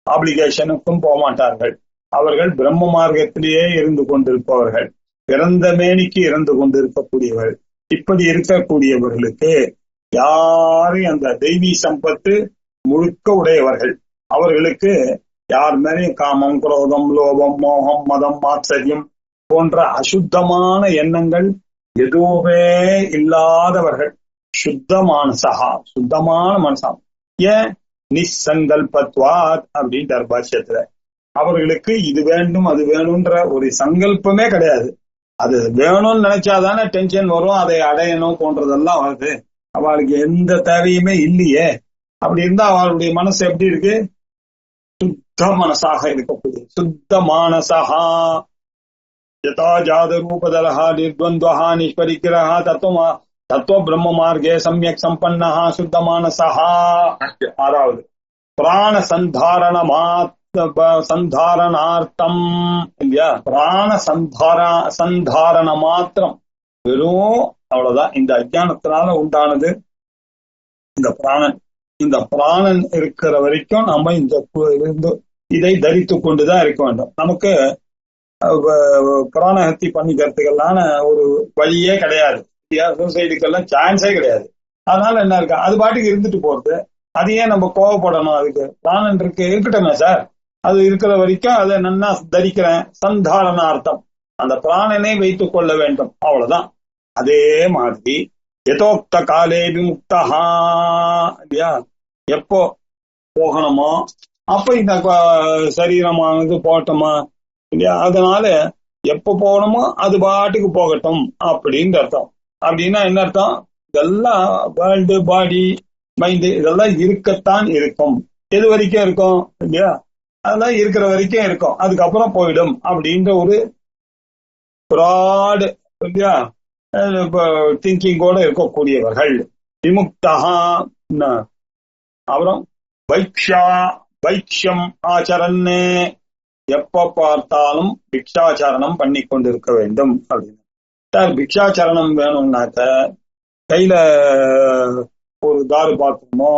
B: ஆப்ளிகேஷனுக்கும் போக மாட்டார்கள். அவர்கள் பிரம்ம மார்க்கத்திலேயே இருந்து கொண்டிருப்பவர்கள், பிறந்த மேனிக்கு இருந்து கொண்டிருக்கக்கூடியவர்கள். இப்படி இருக்கக்கூடியவர்களுக்கு யாரும் அந்த தெய்வீ சம்பத்து முழுக்க உடையவர்கள். அவர்களுக்கு யார் மேலேயும் காமம் குரோதம் லோபம் மோகம் மதம் மாத்சரியம் போன்ற அசுத்தமான எண்ணங்கள் எதுவுமே இல்லாதவர்கள். சுத்த மானசகா, சுத்தமான மனசாம். ஏன் நிசங்கல்பத்வாத் அப்படின்றார் பாஷ்யத்துல. அவர்களுக்கு இது வேண்டும் அது வேணும்ன்ற ஒரு சங்கல்பமே கிடையாது. அது வேணும்னு நினைச்சாதானே டென்ஷன் வரும், அதை அடையணும் போன்றதெல்லாம் வருது. அவளுக்கு எந்த தேவையுமே இல்லையே. அப்படி இருந்தா அவளுடைய மனசு எப்படி இருக்கு? சுத்த மனசாக இருக்கக்கூடிய சுத்த மானசகா. யதா ஜாத ரூபதரஹா நிர்த்வந்த்வஹா நிஷ்பரிக்கிரஹா தத்துவ பிரம்ம மார்க்கே சம்யக் சம்பன்னஹா சுத்த மானசஹா. 6வது பிராண சந்தாரணார்த்தம் இல்லையா? பிராண சந்தாரண மாத்திரம், வெறும் அவ்வளவுதான். இந்த அஜானத்தினால உண்டானது இந்த பிராணன். இந்த பிராணன் இருக்கிற வரைக்கும் நம்ம இந்த இதை தரித்து கொண்டுதான் இருக்க வேண்டும். நமக்கு பிராணஹத்தி பண்ணிக்கிறதுக்கெல்லாம் ஒரு வழியே கிடையாது. சூசைடுக்கெல்லாம் சான்ஸே கிடையாது. அதனால என்ன இருக்கு, அது பாட்டுக்கு இருந்துட்டு போறது. அதையே நம்ம கோவப்படணும். அதுக்கு பிராணன் இருக்கட்டுமே சார், அது இருக்கிற வரைக்கும் அதை நன்னா தரிக்கிறேன். சந்தாரணார்த்தம் அந்த பிராணனை வைத்துக் கொள்ள வேண்டும், அவ்வளவுதான். அதே மாதிரி யதோக்த காலே விமுக்தஹா இல்லையா? எப்போ போகணுமோ அப்ப இந்த சரீரமானது போட்டோமா இல்லையா? அதனால எப்ப போகணுமோ அது பாட்டுக்கு போகட்டும் அப்படின்னு அர்த்தம். அப்படின்னா என்ன அர்த்தம்? இதெல்லாம் வேர்ல்டு பாடி மைண்டு இதெல்லாம் இருக்கத்தான் இருக்கும். எது வரைக்கும் இருக்கும் இல்லையா? அதெல்லாம் இருக்கிற வரைக்கும் இருக்கும், அதுக்கப்புறம் போயிடும் அப்படின்ற ஒரு பிராட் இல்லையா திங்கிங்கோட இருக்கக்கூடியவர்கள் விமுக்தஹா. அப்புறம் வைக்ஷம் ஆச்சரன்னு, எப்ப பார்த்தாலும் பிக்ஷாச்சரணம் பண்ணி கொண்டிருக்க வேண்டும் அப்படின்னு. சார் பிக்ஷாச்சரணம் வேணும்னாக்க கையில ஒரு தாரு பாத்திரமோ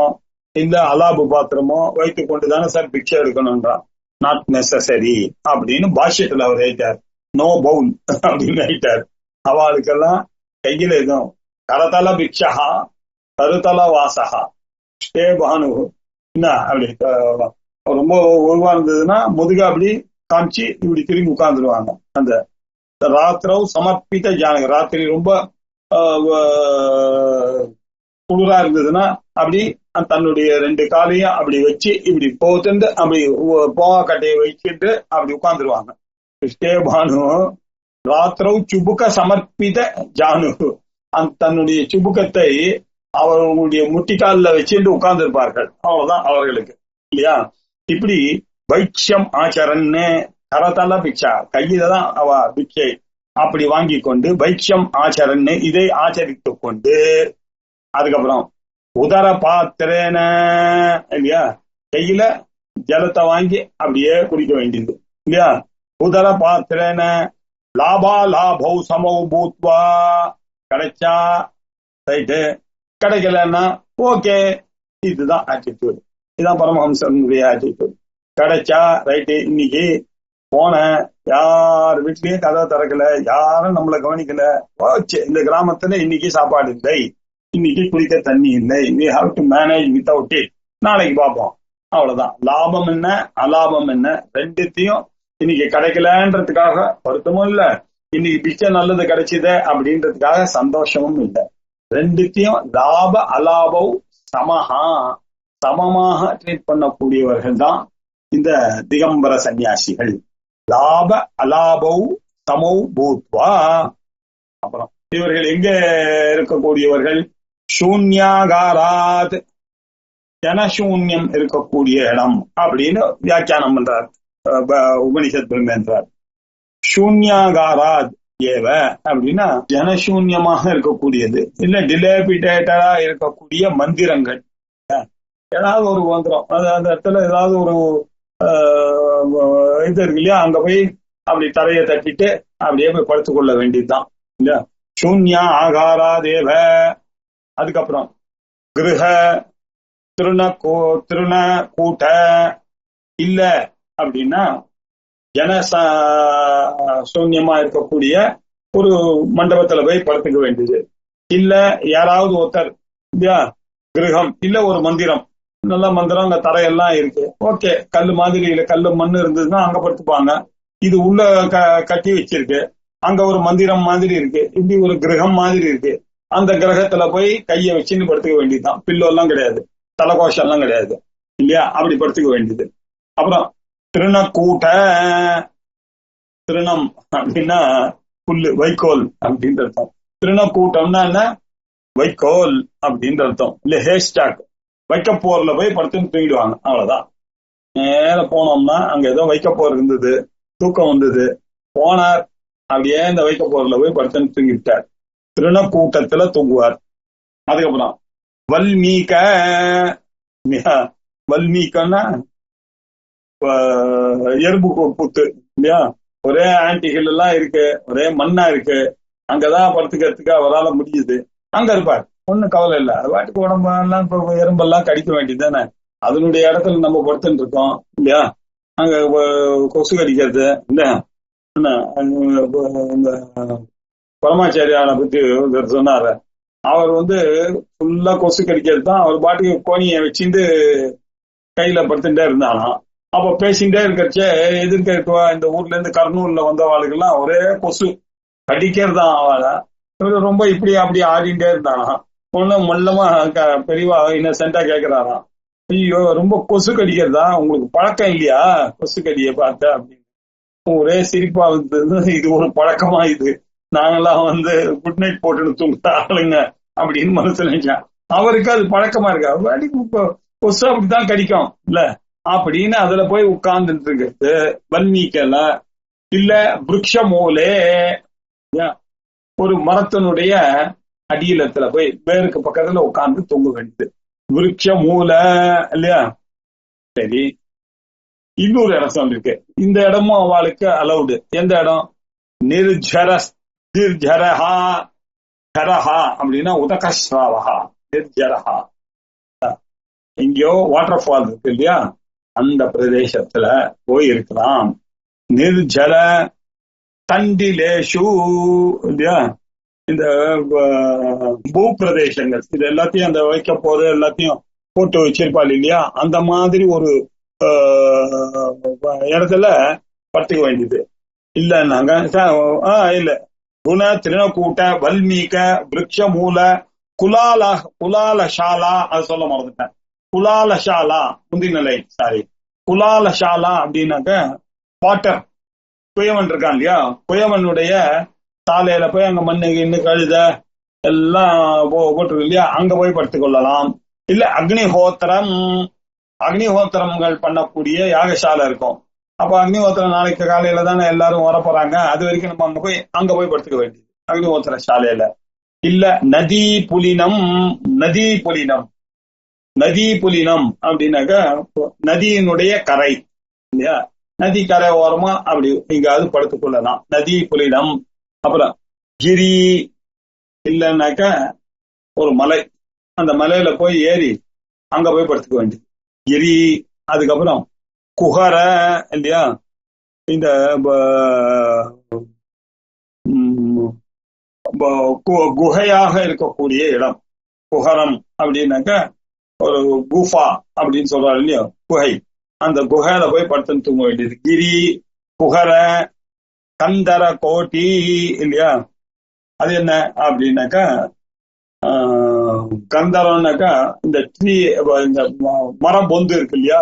B: இல்ல அலாபு பாத்திரமோ வைத்துக் கொண்டுதானே சார் பிக்ஷை எடுக்கணும்ன்றான். நாட் நெசசரி அப்படின்னு பாஷ்யத்துல அவர் எழுதிட்டார். நோ பவுல் அப்படின்னு எழுதிட்டார். அவளுக்கெல்லாம் கையில எதுவும் கரதல பிக்ஷா கருதல வாசகா ஸ்டே பானு என்ன அப்படி ரொம்ப ஒழுவா இருந்ததுன்னா முதுக அப்படி காமிச்சு இப்படி திரும்பி உட்கார்ந்துருவாங்க. அந்த ராத்திரவு சமர்ப்பித்த ஜானக, ராத்திரி ரொம்ப குளிரா இருந்ததுன்னா அப்படி தன்னுடைய 2 காலையும் அப்படி வச்சு இப்படி போத்துண்டு அப்படி போவா கட்டையை வச்சுட்டு அப்படி உட்கார்ந்துருவாங்க. ஸ்டே பானு ராத்திரவு சுபுக்க சமர்ப்பித ஜானு, தன்னுடைய சுபுக்கத்தை அவர்களுடைய முட்டிக்காலில் வச்சுட்டு உட்கார்ந்து இருப்பார்கள். அவ்வளவுதான் அவர்களுக்கு இல்லையா? இப்படி வைக்ஷம் ஆச்சரன்னு கரதல பிக்ஷா, கையில தான் அவ பிக்ஷை அப்படி வாங்கி கொண்டு வைக்ஷம் ஆச்சரன்னு இதை ஆச்சரித்து கொண்டு, அதுக்கப்புறம் உதர பாத்திரேன இல்லையா, கையில ஜலத்தை வாங்கி அப்படியே குடிக்க வேண்டியது இல்லையா? உதர பாத்திரேன லாபா லாபௌ சமௌ பூத்வா, கிடைச்சா ரைட்டு, கிடைக்கலன்னா ஓகே. இதுதான் ஆட்டிடியூட், இதுதான் பரமஹம்சனுடைய ஆட்டிடியூட். கிடைச்சா ரைட்டு. இன்னைக்கு போன யார் வீட்லயும் கதை திறக்கல, யாரும் நம்மளை கவனிக்கல, போச்சு இந்த கிராமத்துல இன்னைக்கு சாப்பாடு இல்லை, இன்னைக்கு குடிக்க தண்ணி இல்லை, we have to manage without it நாளைக்கு பார்ப்போம். அவ்வளவுதான். லாபம் என்ன அலாபம் என்ன ரெண்டுத்தையும் இன்னைக்கு கிடைக்கலன்றதுக்காக வருத்தமும் இல்ல, இன்னைக்கு பிச்சை நல்லது கிடைச்சது அப்படின்றதுக்காக சந்தோஷமும் இல்லை. ரெண்டுத்தையும் லாப அலாபம் சமஹா சமமாக ட்ரீட் பண்ணக்கூடியவர்கள் தான் இந்த திகம்பர சன்னியாசிகள். லாப அலாபௌ சமௌ பூத்வா. அப்புறம் இவர்கள் எங்க இருக்கக்கூடியவர்கள்? சூன்யாகாராத், ஜனசூன்யம் இருக்கக்கூடிய இடம் அப்படின்னு வியாக்கியானம் பண்றார் உபனிஷத் பிரம்மேந்திரார். சூன்யாகாராத் ஏவ அப்படின்னா ஜனசூன்யமாக இருக்கக்கூடியது, இல்ல டிலேபிடேட்டரா இருக்கக்கூடிய மந்திரங்கள். ஏதாவது ஒரு மந்திரம் அந்த இடத்துல ஏதாவது ஒரு இது இருக்கு இல்லையா, அங்க போய் அப்படி தரையை தட்டிட்டு அப்படியே போய் படுத்துக் கொள்ள வேண்டியதுதான் இல்லையா. சூன்யா ஆகாரா தேவ. அதுக்கப்புறம் கிருஹ திருண கூட்ட இல்ல அப்படின்னா சூன்யமா இருக்கக்கூடிய ஒரு மண்டபத்துல போய் படுத்துக்க வேண்டியது. இல்ல யாராவது ஒருத்தர் இல்லையா, கிரகம் இல்ல ஒரு மந்திரம், நல்ல மந்திரம், அங்க தரையெல்லாம் இருக்கு, ஓகே, கல்லு மாதிரி இல்ல கல்லு மண்ணு இருந்ததுன்னா அங்க படுத்துப்பாங்க. இது உள்ள கட்டி வச்சிருக்கு, அங்க ஒரு மந்திரம் மாதிரி இருக்கு, இப்படி ஒரு கிரகம் மாதிரி இருக்கு, அந்த கிரகத்துல போய் கையை வச்சுன்னு படுத்துக்க வேண்டியதுதான். பில்லோ எல்லாம் கிடையாது, தலைகோஷம் எல்லாம் கிடையாது இல்லையா, அப்படி படுத்துக்க வேண்டியது. அப்புறம் திருணக்கூட்ட, திருணம் அப்படின்னா புல்லு, வைக்கோல் அப்படின்ற அர்த்தம். திருணக்கூட்டம்னா என்ன? வைக்கோல் அப்படின்ற அர்த்தம். இல்ல ஹேஸ்டாக், வைக்கப்போர்ல போய் படுத்துன்னு தூங்கிடுவாங்க, அவ்வளவுதான். நேர போனோம்னா அங்க ஏதோ வைக்கப்போர் இருந்தது, தூக்கம் வந்தது, போனார், அப்படியே இந்த வைக்கப்போர்ல போய் படுத்துன்னு தூங்கிவிட்டார். திருணக்கூட்டத்துல தூங்குவார். அதுக்கப்புறம் வல்மீக, வல்மீகன்னா எறும்பு புத்து இல்லையா, ஒரே ஆன்டிகள் எல்லாம் இருக்கு, ஒரே மண்ணா இருக்கு, அங்கதான் படுத்துக்கிறதுக்கு அவரால் முடியுது, அங்க இருப்பார், ஒன்னும் கவலை இல்லை. அது வாட்டுக்கு உடம்பெல்லாம் இப்ப எறும்பெல்லாம் கடிக்க வேண்டியது தானே, அதனுடைய இடத்துல நம்ம படுத்துட்டு இருக்கோம் இல்லையா. அங்க கொசு கடிக்கிறது இல்லையா. இந்த பரமாச்சாரியான பத்தி சொன்னாரு, அவர் ஃபுல்லா கொசு கடிக்கிறது தான், அவர் பாட்டுக்கு கோணியை வச்சுட்டு கையில படுத்துட்டே இருந்தாலும், அப்ப பேசிட்டே இருக்கிறச்சே எதிர்க்க இந்த ஊர்ல இருந்து கர்னூல்ல வந்தவாளுக்கெல்லாம் ஒரே கொசு கடிக்கிறதான். அவளை ரொம்ப இப்படி அப்படி ஆடிட்டே இருந்தானா, ஒன்னும் மல்லமா பெரியவா இன்னசென்டா கேட்கிறாராம், ஐயோ ரொம்ப கொசு கடிக்கிறதா, உங்களுக்கு பழக்கம் இல்லையா கொசு கடிய பார்த்த அப்படின்னு. ஒரே சிரிப்பா வந்து, இது ஒரு பழக்கமா, இது நாங்கெல்லாம் குட் நைட் போட்டுன்னு தூங்குற ஆளுங்க அப்படின்னு மனசுல நினைச்சேன். அவருக்கு அது பழக்கமா இருக்கா, கொசு அப்படித்தான் கடிக்கும் இல்ல அப்படின்னு அதுல போய் உட்கார்ந்துட்டு இருக்கிறது. வன்மீக்கல இல்ல விருட்ச மூலே, ஒரு மரத்தினுடைய அடியிலத்துல போய் வேருக்கு பக்கத்துல உட்கார்ந்து தூங்க வேண்டியது, விருட்ச மூல இல்லையா. சரி, இன்னொரு இடம் சொல்லிருக்கு, இந்த இடமும் அவளுக்கு அலவுடு. எந்த இடம்? நிர்ஜரஹா, ஜரஹா அப்படின்னா உதகஸ்ராவஹா, நிர்ஜரஹா, எங்கேயோ வாட்டர் ஃபால் இருக்கு இல்லையா, அந்த பிரதேசத்துல போய் இருக்கலாம். நிர்ஜல தண்டிலேஷு இல்லையா, இந்த பூப்பிரதேசங்கள் இது எல்லாத்தையும் அந்த வைக்க போது எல்லாத்தையும் போட்டு வச்சிருப்பாள் இல்லையா, அந்த மாதிரி ஒரு இடத்துல படுத்துக்க வேண்டியது. இல்லைன்னாங்க இல்ல குண திருணக்கூட்ட வல்மீக விருட்ச மூல குலாலசாலா, அது சொல்ல மறந்துட்டேன். குலாலசாலா முந்திநிலை, சாரி, குலாலசாலா அப்படின்னாக்க பாட்டர் குயவன் இருக்கான் இல்லையா, குயவனுடைய சாலையில போய் அங்க மண்ணு இன்னும் கழுத எல்லாம் போட்டிருக்கு இல்லையா, அங்க போய் படுத்துக் கொள்ளலாம். இல்ல அக்னிஹோத்திரங்கள் பண்ணக்கூடிய யாகசாலை இருக்கும், அப்ப அக்னிஹோத்திரம் நாளைக்கு காலையில தானே எல்லாரும் வர போறாங்க, அது வரைக்கும் நம்ம அங்க போய் படுத்துக்க வேண்டியது அக்னிஹோத்திர சாலையில. இல்ல நதி புலினம் அப்படின்னாக்க நதியினுடைய கரை இல்லையா, நதி கரை ஓரமா அப்படி எங்காவது படுத்துக் கொள்ளலாம், நதி புலினம். அப்புறம் கிரி இல்லைன்னாக்க ஒரு மலை, அந்த மலையில போய் ஏறி அங்க போய் படுத்துக்க வேண்டியது கிரி. அதுக்கப்புறம் குஹர இல்லையா, இந்த குகையாக இருக்கக்கூடிய இடம் குஹரம் அப்படின்னாக்க ஒரு குஃபா அப்படின்னு சொல்றாரு இல்லையோ, குகை, அந்த குகையில போய் படுத்துன்னு தூங்க வேண்டியது. கிரி, குகர, கந்தர, கோட்டி இல்லையா, அது என்ன அப்படின்னாக்கா கந்தரம்னாக்கா இந்த ட்ரீ, இந்த மரபொந்து இருக்கு இல்லையா,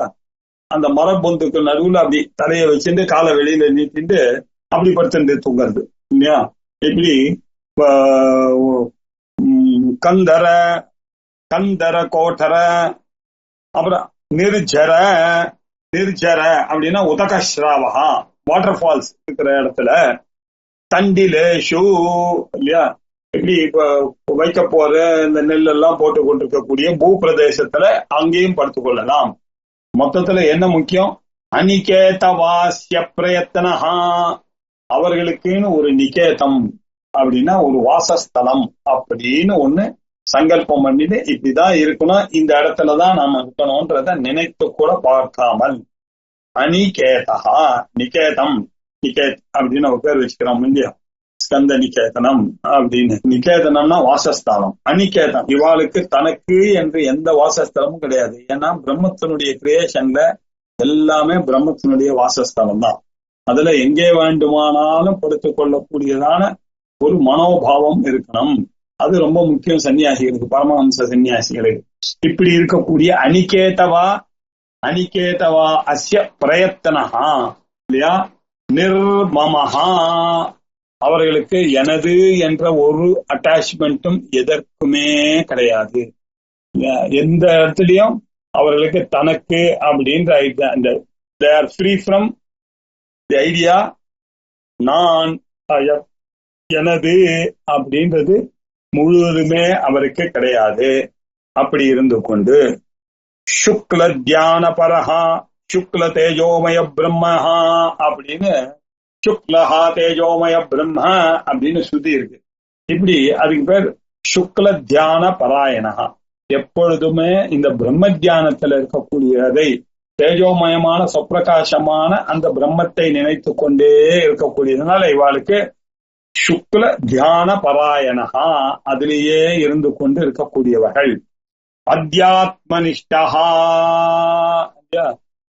B: அந்த மரபொந்துக்கு நடுவுல அப்படி தலையை வச்சுட்டு காலை வெளியில நீட்டிட்டு அப்படி படுத்துட்டு தூங்குறது இல்லையா. இப்படி கந்தர, கந்தர கோட்டர, அப்புறம் நிர்ஜர. நிர்ஜர அப்படின்னா உதகஸ்ராவகா, வாட்டர் ஃபால்ஸ் இருக்கிற இடத்துல. தண்டிலேஷு இல்லையா, இப்படி இப்ப வைக்க போற இந்த நெல் எல்லாம் போட்டு கொண்டிருக்கக்கூடிய பூ பிரதேசத்துல அங்கேயும் படுத்துக் கொள்ளலாம். மொத்தத்துல என்ன முக்கியம், அனிகேத வாசிய பிரயத்தனஹா, அவர்களுக்குன்னு ஒரு நிகேதம் அப்படின்னா ஒரு வாசஸ்தலம் அப்படின்னு ஒண்ணு சங்கல்பம் பண்ணிட்டு இப்படிதான் இருக்கணும், இந்த இடத்துலதான் நாம இருக்கணும்ன்றத நினைத்து கூட பார்க்காமல். அனிகேதா, நிகேதம், நிகேத் அப்படின்னு ஒரு பேர் வச்சுக்கிறோம் இல்லையா, ஸ்கந்த நிகேதனம் அப்படின்னு. நிகேதனம்னா வாசஸ்தலம். அனிகேதம், இவாளுக்கு தனக்கு என்று எந்த வாசஸ்தலமும் கிடையாது. ஏன்னா பிரம்மத்தினுடைய கிரியேஷன்ல எல்லாமே பிரம்மத்தினுடைய வாசஸ்தலம் தான். அதுல எங்கே வேண்டுமானாலும் படுத்துக் கொள்ளக்கூடியதான ஒரு மனோபாவம் இருக்கணும். அது ரொம்ப முக்கியம் சன்னியாசிகளுக்கு, பரமஹம்ச சன்னியாசிகளுக்கு. இப்படி இருக்கக்கூடிய அனிகேதவா, அனிகேதவா அஸ்ய பிரயத்தனஹா இல்லையா, நிர்மமஹா, அவர்களுக்கு எனது என்ற ஒரு அட்டாச்மெண்ட்டும் எதற்குமே கிடையாது. எந்த இடத்துலயும் அவர்களுக்கு தனக்கு அப்படின்ற they are free from the idea நான், எனது அப்படின்றது முழுவதுமே அவருக்கு கிடையாது. அப்படி இருந்து கொண்டு சுக்ல தியான பரஹா, சுக்ல தேஜோமய பிரம்மஹா அப்படின்னு, சுக்லஹா தேஜோமய பிரம்ம அப்படின்னு ஸ்ருதி இருக்கு. இப்படி அதுக்கு பேர் சுக்ல தியான பராயணஹா. எப்பொழுதுமே இந்த பிரம்ம தியானத்துல இருக்கக்கூடியதை, தேஜோமயமான சொப்பிரகாசமான அந்த பிரம்மத்தை நினைத்து கொண்டே இருக்கக்கூடியதுனால இவாளுக்கு சுக்ல தியான பராயணஹா, அதிலேயே இருந்து கொண்டு இருக்கக்கூடியவர்கள். அத்தியாத்மனிஷ்டா,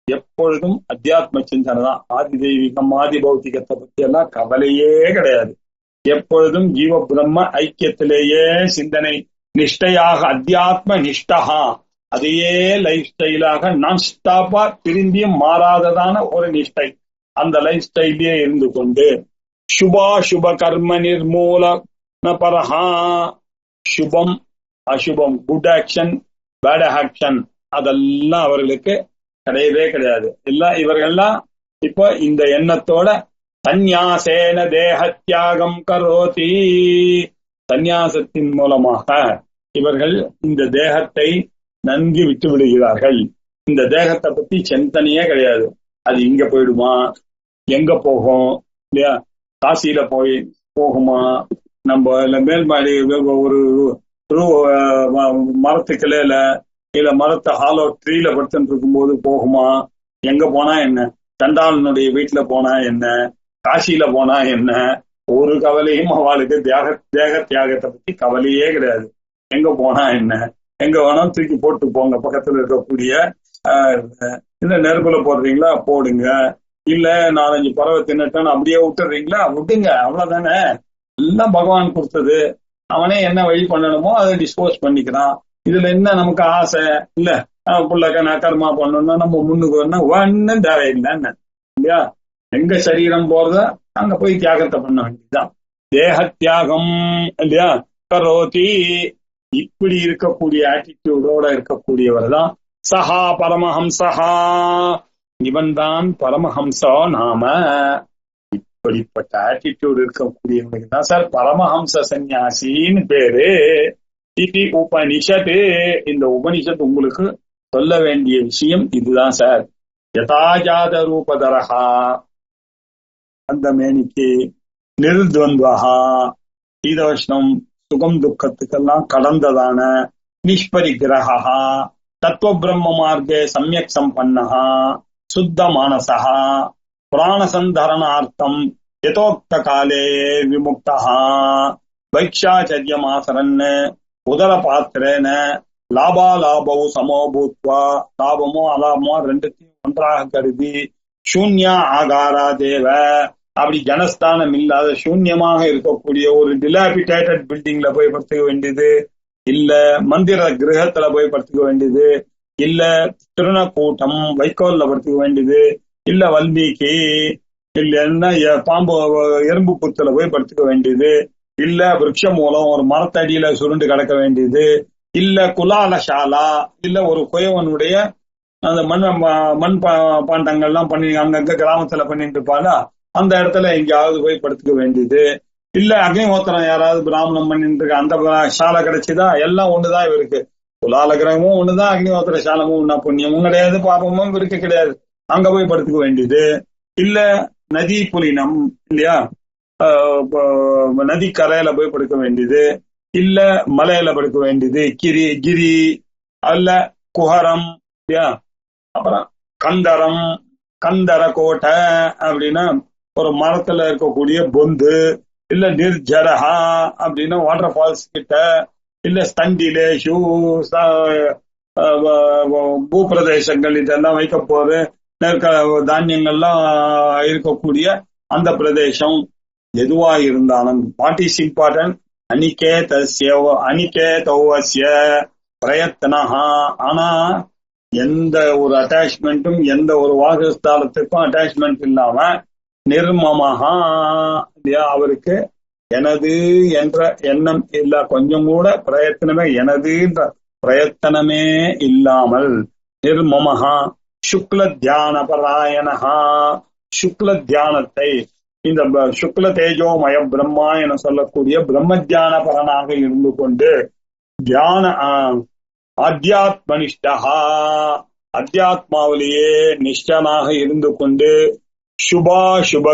B: எப்பொழுதும் அத்தியாத்ம சிந்தனை தான். ஆதி தெய்வீகம் ஆதி பௌத்திகத்தை பத்தி எல்லாம் கவலையே கிடையாது. எப்பொழுதும் ஜீவ பிரம்ம ஐக்கியத்திலேயே சிந்தனை, நிஷ்டையாக அத்தியாத்ம நிஷ்டா, அதையே லைஃப் ஸ்டைலாக நான் ஸ்டாப்பா திரும்பியும் மாறாததான ஒரு நிஷ்டை, அந்த லைஃப் ஸ்டைலே இருந்து கொண்டு சுபா சுப கர்ம நிர்மூல பரஹா, சுபம் அசுபம், குட் ஆக்ஷன் பேட் ஆக்ஷன் அதெல்லாம் அவர்களுக்கு கிடையவே கிடையாது. எல்லாம் இவர்கள்லாம் இப்ப இந்த எண்ணத்தோட சந்நியாசேன தேக தியாகம் கரோதி, சந்நியாசத்தின் மூலமாக இவர்கள் இந்த தேகத்தை நன்கு விட்டு விடுகிறார்கள். இந்த தேகத்தை பத்தி சிந்தனையே கிடையாது. அது இங்க போயிடுமா, எங்க போகும் இல்லையா, காசியில போகுமா, நம்ம மேல்மாடி ஒரு மரத்து கிளையில இல்ல மரத்தை ஹாலோ ட்ரீல படுத்துட்டு இருக்கும் போது போகுமா, எங்க போனா என்ன, சண்டாளனுடைய வீட்டுல போனா என்ன, காசியில போனா என்ன, ஒரு கவலையும் அவளுக்கு தேக தியாகத்தை பத்தி கவலையே கிடையாது. எங்க போனா என்ன, எங்க வேணாலும் தூக்கி போட்டு போங்க, பக்கத்துல இருக்கக்கூடிய இல்ல நெருப்புல போடுறீங்களா போடுங்க, இல்ல 4-5 பறவை தின்னுட்டோன்னு அப்படியே விட்டுறீங்களா விட்டுங்க, அவ்வளவுதானே. எல்லாம் பகவான் கொடுத்தது, அவனே என்ன வழி பண்ணணுமோ அதை டிஸ்போஸ் பண்ணிக்கிறான். இதுல என்ன நமக்கு ஆசை இல்ல, புள்ளக்க நான் கர்மா பண்ணணும்னா நம்ம முன்னுக்கு வரணும், ஒன்னும் தேவையில்லைன்னு இல்லையா. எங்க சரீரம் போறத அங்க போய் தியாகத்தை பண்ண வேண்டியதுதான். தேக தியாகம் இல்லையா கரோதி. இப்படி இருக்கக்கூடிய ஆட்டிடியூடோட இருக்கக்கூடியவர் தான் சஹா பரமஹம்சஹா, இவன் தான் பரமஹம்சா. நாம இப்படிப்பட்ட ஆட்டிடியூட் இருக்கக்கூடியவனுக்கு தான் சார் பரமஹம்ச சன்னியாசின்னு பேரு. இது உபனிஷத்து, இந்த உபனிஷத் உங்களுக்கு சொல்ல வேண்டிய விஷயம் இதுதான் சார். யதாஜாத ரூபதரஹா, அந்த மேனிக்கு நிர்த்வந்த்வஹா, சீதோஷ்ணம் சுகம் துக்கத்துக்கெல்லாம் கடந்ததான நிஷ்பரிகிரஹா, தத்துவ பிரம்ம மார்க்கே சம்யக் சம்பன்னஹா, சுத்த மானசஹா, பிராணசந்தரணார்த்தம் யதோக்த காலே விமுக்தஹா, பைக்ஷாச்சரியமாசரன் உதர பாத்திரேன லாபா லாபவு சமோபூத்வா, லாபமோ அலாபமோ ரெண்டுத்தையும் ஒன்றாக கருதி, சூன்யா ஆகாரா தேவ, அப்படி ஜனஸ்தானம் இல்லாத சூன்யமாக இருக்கக்கூடிய ஒரு டிலாபிடேட்டட் பில்டிங்ல போய் படுத்துக்க வேண்டியது, இல்ல மந்திர கிரகத்துல போய் படுத்துக்க வேண்டியது, இல்ல திருநக்கூட்டம் வைக்கோல்ல படுத்துக்க வேண்டியது, இல்ல வல்மீகி, இல்லைன்னா பாம்பு எறும்பு புத்துல போய் படுத்துக்க வேண்டியது, இல்ல விருட்ச மூலம் ஒரு மரத்தடியில சுருண்டு கிடக்க வேண்டியது, இல்ல குலாலசாலா, இல்ல ஒரு குயவனுடைய அந்த மண் பாண்டங்கள்லாம் பண்ணி அங்கங்க கிராமத்துல பண்ணிட்டு இருப்பாங்க, அந்த இடத்துல எங்கேயாவது போய் படுத்துக்க வேண்டியது, இல்ல அக்னிஹோத்திரம் யாராவது பிராமணம் பண்ணிட்டு இருக்க அந்த சாலை கிடைச்சுதா, எல்லாம் ஒண்ணுதான் இவருக்கு. குலால கிரகமும் ஒண்ணுதான், அக்னிஹோத்திர சாலமும் ஒண்ணா, புண்ணியமும் கிடையாது பாபமும் இவருக்கு கிடையாது, அங்க போய் படுத்துக்க வேண்டியது. இல்ல நதி புலினம் இல்லையா, நதி கரையில போய் படுக்க வேண்டியது, இல்ல மலையில படுக்க வேண்டியது, கிரி அல்ல குஹரம் இல்லையா, அப்புறம் கந்தரம், கந்தர கோட்டை அப்படின்னா ஒரு மரத்துல இருக்கக்கூடிய பொந்து, இல்ல நிர்ஜரஹா அப்படின்னா வாட்டர் ஃபால்ஸ் கிட்ட, இல்ல ஸ்தண்டிலேஷு பூப்பிரதேசங்கள் இதெல்லாம் வைக்க போது தானியங்கள்லாம் இருக்கக்கூடிய அந்த பிரதேசம் எதுவா இருந்தாலும், வாட் இஸ் இம்பார்ட்டன்ட், அனிகேதஸ்ய பிரயத்னஹா, ஆனா எந்த ஒரு அட்டாச்மெண்ட்டும் எந்த ஒரு வாசஸ்தானத்துக்கும் அட்டாச்மெண்ட் இல்லாம நிர்மமஹா இல்லையா, அவருக்கு எனது என்ற எண்ணம் இல்ல, கொஞ்சம் கூட பிரயத்தனமே எனதுன்ற பிரயத்தனமே இல்லாமல் நிர்மமஹா சுக்ல தியான பராயணஹா, சுக்ல தியானத்தை, இந்த சுக்ல தேஜோமய பிரம்மா என சொல்லக்கூடிய பிரம்ம தியான பரனாக இருந்து கொண்டு, தியான அத்தியாத்மனிஷ்டா, அத்தியாத்மாவிலேயே நிஷ்டனாக இருந்து கொண்டு, சுபாசுப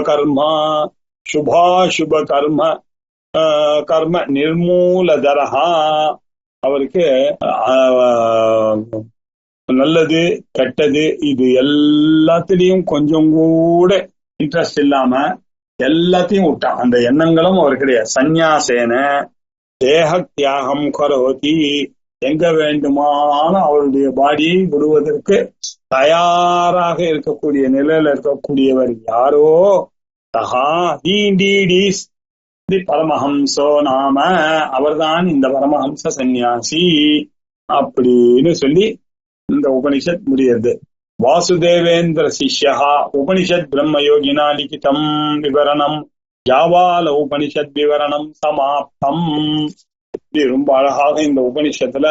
B: கர்ம நிர்மூலதரஹா, அவருக்கு நல்லது கெட்டது இது எல்லாத்திலையும் கொஞ்சம் கூட இன்ட்ரெஸ்ட் இல்லாம எல்லாத்தையும் விட்டான், அந்த எண்ணங்களும் அவர் கிடையாது. சந்நியாசேன தேக தியாகம் கரோதி, எங்க வேண்டுமானாலும் அவருடைய பாடியை விடுவதற்கு தயாராக இருக்கக்கூடிய நிலையில இருக்கக்கூடியவர் யாரோ, தகா தீண்டீடீஸ் தி பரமஹம்சோ நாம, அவர்தான் இந்த பரமஹம்ச சந்நியாசி அப்படின்னு சொல்லி இந்த உபனிஷத் முடியுது. வாசுதேவேந்திர சிஷ்யா உபனிஷத் பிரம்ம யோகினா லிகிதம் விவரணம் யாவால உபனிஷத் விவரணம் சமாப்தம். ரொம்ப அழகாக இந்த உபனிஷத்துல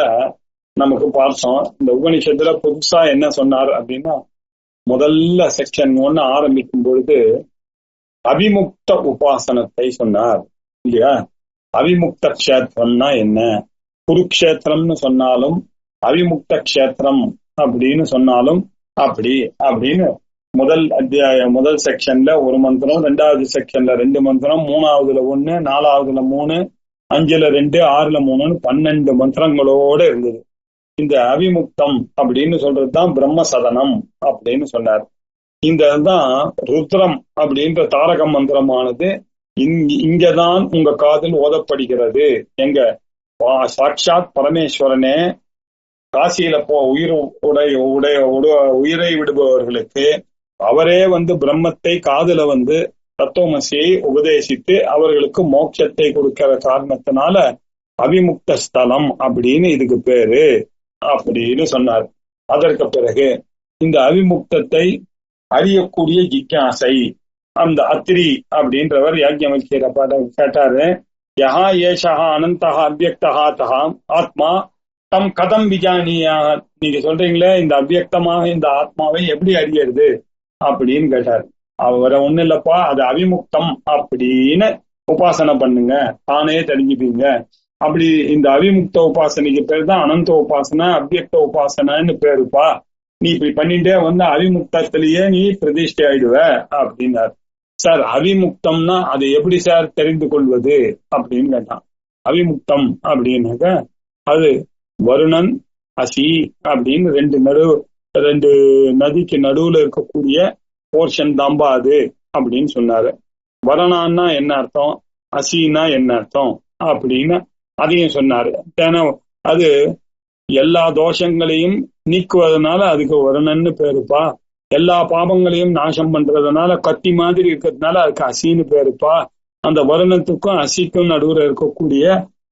B: நமக்கு பார்த்தோம். இந்த உபனிஷத்துல புதுசா என்ன சொன்னார் அப்படின்னா, முதல்ல செக்ஷன் 1 ஆரம்பிக்கும் பொழுது அவிமுக்த உபாசனத்தை சொன்னார் இல்லையா. அவிமுக்த கஷேத்திரம்னா என்ன, குருக்ஷேத்திரம்னு சொன்னாலும் அவிமுக்த கஷேத்திரம் அப்படின்னு சொன்னாலும் அப்படி அப்படின்னு முதல் அத்தியாயம் முதல் செக்ஷன்ல ஒரு மந்திரம், 2வது செக்ஷன்ல 2 மந்திரம், 3வதுல 1, 4வதுல 3, 5ல 2, 6ல 3, 12 மந்திரங்களோட இருந்தது. இந்த அவிமுக்தம் அப்படின்னு சொல்றதுதான் பிரம்ம சதனம் அப்படின்னு சொன்னார். இந்த தான் ருத்ரம் அப்படின்ற தாரக மந்திரமானது இங்கதான் உங்க காதில் ஓதப்படுகிறது. எங்க சாட்சாத் பரமேஸ்வரனே காசியில உயிரை விடுபவர்களுக்கு அவரே பிரம்மத்தை காதுல தத்துவமசியை உபதேசித்து அவர்களுக்கு மோட்சத்தை கொடுக்கிற காரணத்தினால அவிமுக்த ஸ்தலம் அப்படின்னு இதுக்கு பேரு அப்படின்னு சொன்னார். அதற்கு பிறகு இந்த அவிமுக்தத்தை அறியக்கூடிய ஜிக்யாசை அந்த அத்திரி அப்படின்றவர் யாக்ஞவல்கியர கேட்டாரு. யஹா ஏஷா அனந்தா அவ்யக்தஹா தஹா ஆத்மா தம் கதம் விஜானியா, நீங்க சொல்றீங்களே இந்த அவ்யக்தமாக இந்த ஆத்மாவை எப்படி அறியறது அப்படின்னு கேட்டார். அவரை ஒண்ணு இல்லப்பா, அது அவிமுக்தம் அப்படின்னு உபாசனை பண்ணுங்க, தானே தெரிஞ்சுப்பீங்க. அப்படி இந்த அவிமுக்த உபாசனைக்கு பேர் தான் அனந்த உபாசனை, அவ்யக்த உபாசனைன்னு பேருப்பா. நீ இப்படி பண்ணிட்டே அவிமுக்தத்திலேயே நீ பிரதிஷ்டை ஆயிடுவ அப்படின்னார். சார் அவிமுக்தம்னா அது எப்படி சார் தெரிந்து கொள்வது அப்படின்னு கேட்டான். அவிமுக்தம் அப்படின்னாக்க அது வருணன் அசி அப்படின்னு 2 நதிக்கு நடுவுல இருக்கக்கூடிய போர்ஷன் தாம்பா அது அப்படின்னு சொன்னாரு. வருணான்னா என்ன அர்த்தம், அசின்னா என்ன அர்த்தம் அப்படின்னு அதையும் சொன்னாரு. அது எல்லா தோஷங்களையும் நீக்குவதனால அதுக்கு வருணன்னு பேருப்பா. எல்லா பாபங்களையும் நாசம் பண்றதுனால கத்தி மாதிரி இருக்கிறதுனால அதுக்கு அசின்னு பேருப்பா. அந்த வருணத்துக்கும் அசிக்கும் நடுவுல இருக்கக்கூடிய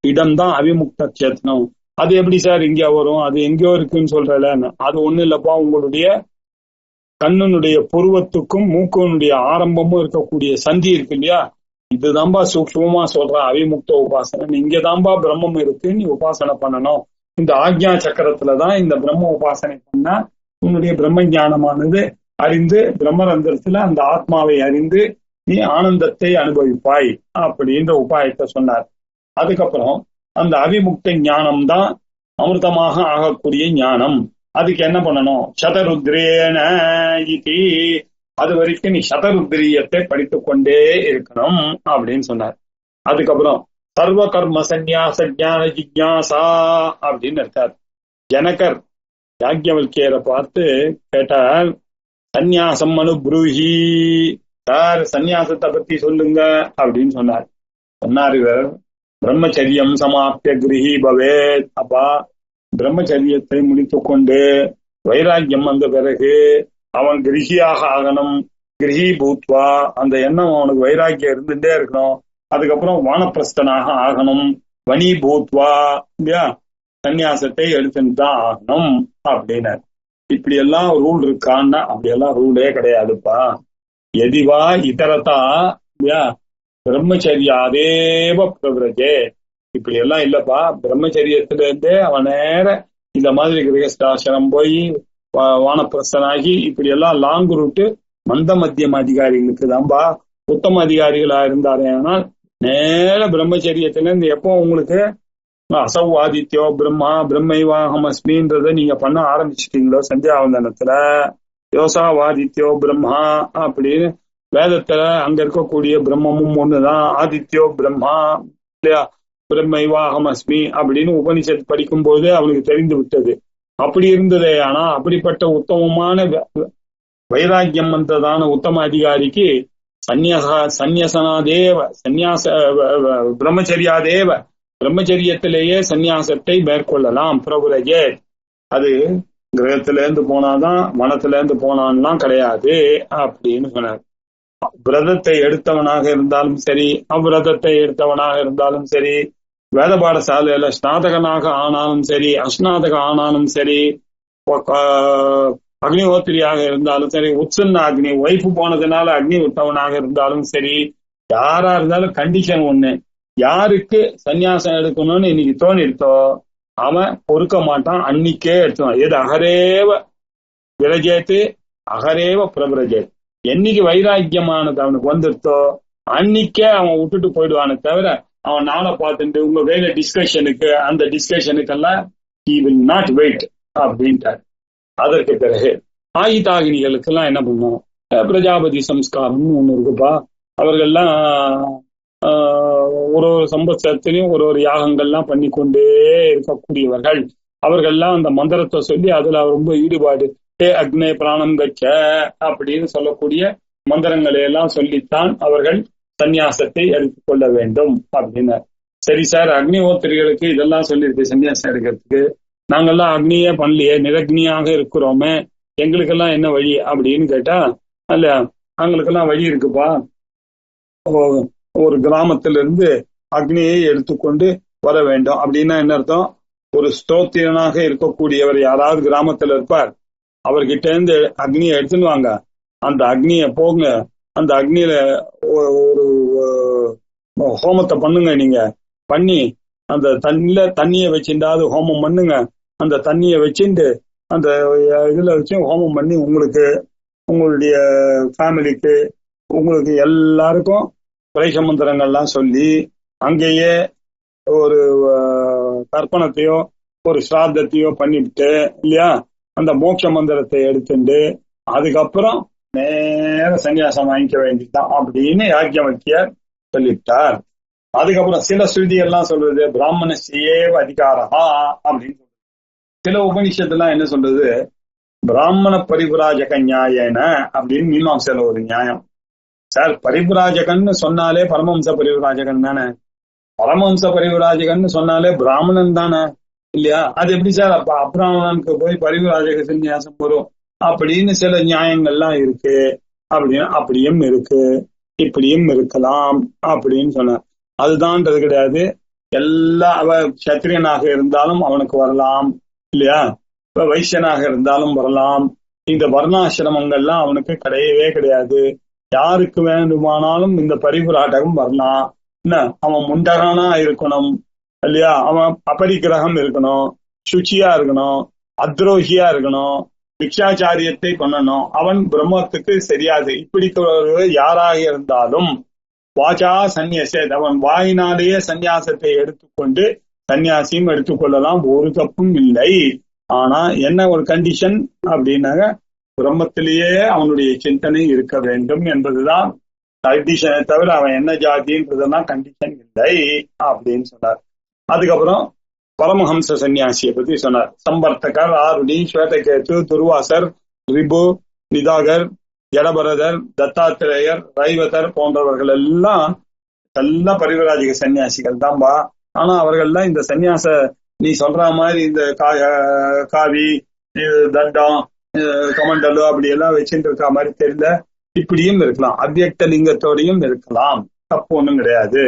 B: இடம்தான் அவிமுக்த சேத்தனம். அது எப்படி சார் இங்க வரும், அது எங்கேயோ இருக்குன்னு சொல்றேன்னு? அது ஒண்ணு இல்லப்பா, உங்களுடைய கண்ணனுடைய புருவத்துக்கும் மூக்கனுடைய ஆரம்பமும் இருக்கக்கூடிய சந்தி இருக்கு இல்லையா, இதுதான்பா சூக்ஷ்மமா சொல்ற அவிமுக்த உபாசனை. இங்கதான்பா பிரம்மம் இருக்கு, நீ உபாசனை பண்ணணும். இந்த ஆக்ஞா சக்கரத்துலதான் இந்த பிரம்ம உபாசனை பண்ணா உன்னுடைய பிரம்ம ஞானமானது அறிந்து பிரம்மரந்திரத்துல அந்த ஆத்மாவை அறிந்து நீ ஆனந்தத்தை அனுபவிப்பாய் அப்படின்ற உபாயத்தை சொன்னார். அதுக்கப்புறம் அந்த அவிமுக்த ஞானம் தான் அமிர்தமாக ஆகக்கூடிய ஞானம். அதுக்கு என்ன பண்ணணும்? சதருத்ரேன இதி, அது வரைக்கும் நீ சதருத்ரியத்தை படித்துக் கொண்டே இருக்கணும் அப்படின்னு சொன்னார். அதுக்கப்புறம் சர்வ கர்ம சந்நியாச ஞான ஜிக்ஞாசா அப்படின்னு இருக்கார். ஜனகர் யாக்ஞவல்கியரை பார்த்து கேட்டார், சந்நியாசம் அனுப்ரூஹி, சார் சந்நியாசத்தை பத்தி சொல்லுங்க அப்படின்னு சொன்னார். சொன்னார் இவர், பிரம்மச்சரியம் சமாப்திய கிரஹி பவேத். அப்பா, பிரம்மச்சரியத்தை முடித்துக் கொண்டு வைராக்கியம் வந்த பிறகு அவன் கிரகியாக ஆகணும். கிரகி பூத்வா, அந்த எண்ணம் அவனுக்கு வைராக்கியம் இருந்துட்டே இருக்கணும். அதுக்கப்புறம் வானப்பிரஸ்தனாக ஆகணும். வனி பூத்வா, இல்லையா, சன்னியாசத்தை எடுத்துட்டு தான் ஆகணும் அப்படின்னார். இப்படி எல்லாம் ரூல் இருக்கான்னா அப்படியெல்லாம் ரூலே கிடையாதுப்பா. எதிவா இதரதா, இல்லையா, பிரம்மச்சரியாதேவ பிரவ்ரஜே, இப்படி எல்லாம் இல்லப்பா. பிரம்மச்சரியத்துல இருந்தே அவன் நேர இந்த மாதிரி கிரகஸ்தாசிரம் போய் வானப்பிரஸ்தனாகி இப்படி எல்லாம் லாங் ரூட்டு மந்த மத்தியம் அதிகாரிகளுக்கு தான்பா. உத்தம அதிகாரிகளா இருந்தாருன்னா நேர பிரம்மச்சரியத்துல இருந்து எப்போ உங்களுக்கு அசௌவாதித்யோ பிரம்மா பிரம்மைவாகம் அஸ்மின்றத நீங்க பண்ண ஆரம்பிச்சிட்டீங்களோ சந்தியாவந்தனத்துல, யோசாவாதித்யோ பிரம்மா அப்படின்னு வேதத்துல அங்க இருக்கக்கூடிய பிரம்மமும் ஒண்ணுதான், ஆதித்யோ பிரம்மா, இல்லையா, பிரம்மைவாகம் அஸ்மி அப்படின்னு உபனிஷத் படிக்கும் போது அவனுக்கு தெரிந்து விட்டது. அப்படி இருந்ததே. ஆனா அப்படிப்பட்ட உத்தமமான வைராக்கியம் வந்ததான உத்தம அதிகாரிக்கு சந்நியாசனாதேவ சந்நியாச பிரம்மச்சரியாதேவ, பிரம்மச்சரியத்திலேயே சந்நியாசத்தை மேற்கொள்ளலாம். பிரபுரஜே, அது கிரகத்துல இருந்து போனாதான் வனத்துல இருந்து போனான்லாம் கிடையாது அப்படின்னு சொன்னார். விரதத்தை எடுத்தவனாக இருந்தாலும் சரி, அவ்விரதத்தை எடுத்தவனாக இருந்தாலும் சரி, வேத பாடசாலையில ஸ்நாதகனாக ஆனாலும் சரி, அஸ்நாதக ஆனாலும் சரி, அக்னிஹோத்திரியாக இருந்தாலும் சரி, உத்சன்ன அக்னி ஒய்ஃபு போனதுனால அக்னி விட்டவனாக இருந்தாலும் சரி, யாரா இருந்தாலும் கண்டிஷன் ஒண்ணு, யாருக்கு சன்னியாசம் எடுக்கணும்னு இன்னைக்கு தோணிருத்தோ அவன் பொறுக்க மாட்டான், அன்னைக்கே எடுத்துவான். எது அகரேவ விரஜேத்து அகரேவ பிரபரஜேத், என்னைக்கு வைராக்கியமானது அவனுக்கு வந்துருத்தோ அன்னைக்கே அவன் விட்டுட்டு போயிடுவானே தவிர அவன் நாளை பார்த்துட்டு உங்க வேலை டிஸ்கஷனுக்கு அந்த டிஸ்கஷனுக்கெல்லாம் he will not wait அப்படின்ட்டார். அதற்கு பிறகு ஆயுதாகினிகளுக்கு எல்லாம் என்ன பண்ணுவோம், பிரஜாபதி சம்ஸ்காரம்னு ஒண்ணு இருக்குப்பா. அவர்கள்லாம் ஒரு சம்பத்சரத்திலையும் ஒரு யாகங்கள்லாம் பண்ணி கொண்டே இருக்கக்கூடியவர்கள். அவர்கள்லாம் அந்த மந்திரத்தை சொல்லி அதுல ரொம்ப ஈடுபாடு, அக்னே பிராணம் கச்ச அப்படின்னு சொல்லக்கூடிய மந்திரங்களை எல்லாம் சொல்லித்தான் அவர்கள் சந்நியாசத்தை எடுத்துக் கொள்ள வேண்டும் அப்படின்னார். சரி சார், அக்னிஹோத்திரிகளுக்கு இதெல்லாம் சொல்லியிருக்கு சன்னியாசம் எடுக்கிறதுக்கு, நாங்கெல்லாம் அக்னியே பண்ணலையே, நிரக்னியாக இருக்கிறோமே, எங்களுக்கெல்லாம் என்ன வழி அப்படின்னு கேட்டா, அல்ல அவங்களுக்கெல்லாம் வழி இருக்குப்பா. ஒரு கிராமத்திலிருந்து அக்னியை எடுத்துக்கொண்டு வர வேண்டும் அப்படின்னா என்ன அர்த்தம்? ஒரு ஸ்தோத்திரனாக இருக்கக்கூடியவர் யாராவது கிராமத்துல இருப்பார், அவர்கிட்ட இருந்து அக்னியை எடுத்துன்னு வாங்க, அந்த அக்னியை போங்க, அந்த அக்னியில ஒரு ஹோமத்தை பண்ணுங்க, நீங்க பண்ணி அந்த தண்ணியை வச்சுட்டாவது ஹோமம் பண்ணுங்க, அந்த தண்ணியை வச்சுட்டு அந்த இதுல வச்சு ஹோமம் பண்ணி உங்களுக்கு உங்களுடைய ஃபேமிலிக்கு உங்களுக்கு எல்லாருக்கும் பிரைஷ மந்திரங்கள்லாம் சொல்லி அங்கேயே ஒரு தர்ப்பணத்தையோ ஒரு ஸ்ராத்தத்தையோ பண்ணிவிட்டு, இல்லையா, அந்த மோட்ச மந்திரத்தை எடுத்துட்டு அதுக்கப்புறம் நேர சன்னியாசம் வாங்கிக்க வேண்டியதுதான் அப்படின்னு யாக்ஞவல்கியர் சொல்லிவிட்டார். அதுக்கப்புறம் சில ஸ்ருதி எல்லாம் சொல்றது பிராமணஸ்யேவ அதிகாரா அப்படின்னு சொல்றது. சில உபனிஷத்துலாம் என்ன சொல்றது, பிராமண பரிவிராஜக நியாயன அப்படின்னு மீமாம்சையில ஒரு நியாயம். சார், பரிவிராஜகன்னு சொன்னாலே பரமஹம்ச பரிவிராஜகன் தானே, பரமஹம்ச பரிவிராஜகன்னு சொன்னாலே பிராமணன் தானே, இல்லையா? அது எப்படி சார் அப்ப அப்ராமணனுக்கு போய் பரிவிராஜக சந்நியாசம் வரும் அப்படின்னு சில நியாயங்கள்லாம் இருக்கு அப்படின்னு. அப்படியும் இருக்கு, இப்படியும் இருக்கலாம் அப்படின்னு சொன்னார். அதுதான்றது கிடையாது. அவ சத்திரியனாக இருந்தாலும் அவனுக்கு வரலாம் இல்லையா? இப்ப வைசியனாக இருந்தாலும் வரலாம். இந்த வர்ணாசிரமங்கள்லாம் அவனுக்கு கிடையவே கிடையாது. யாருக்கு வேண்டுமானாலும் இந்த பரிபுராட்டகம் வரலாம். என்ன, அவன் முண்டகனா இருக்கணும் இல்லையா? அவன் அபரிக்கிரகம் இருக்கணும், சுச்சியா இருக்கணும், அத்ரோஹியா இருக்கணும், பிக்ஷாச்சாரியத்தை பண்ணணும். அவன் பிரம்மத்துக்கு சரியாது. இப்படி யாராக இருந்தாலும் வாச்சா சந்நியாசம், அவன் வாயினாலேயே சந்நியாசத்தை எடுத்துக்கொண்டு சந்நியாசியும் எடுத்துக்கொள்ளலாம், ஒரு தப்பும் இல்லை. ஆனா என்ன ஒரு கண்டிஷன் அப்படின்னாக்க பிரம்மத்திலேயே அவனுடைய சிந்தனை இருக்க வேண்டும் என்பதுதான் கண்டிஷனை தவிர அவன் என்ன ஜாதின்றதுதான் கண்டிஷன் இல்லை அப்படின்னு சொன்னார். அதுக்கப்புறம் பரமஹம்ச சன்னியாசியை பத்தி சொன்னார். சம்பர்த்தகர், ஆருணி, ஸ்வேதகேத்து, துர்வாசர், ரிபு, நிதாகர், ஜடபரதர், தத்தாத்திரேயர், ரைவதர் போன்றவர்கள் எல்லாம் பரிவராஜிக சன்னியாசிகள் தான்பா. ஆனா அவர்கள்லாம் இந்த சன்னியாச நீ சொல்ற மாதிரி இந்த காவி, தண்டம், கமண்டலு அப்படி எல்லாம் வச்சுட்டு இருக்கா மாதிரி தெரியல. இப்படியும் இருக்கலாம், அவ்யக்த லிங்கத்தோடையும் இருக்கலாம், தப்பு ஒண்ணும் கிடையாது.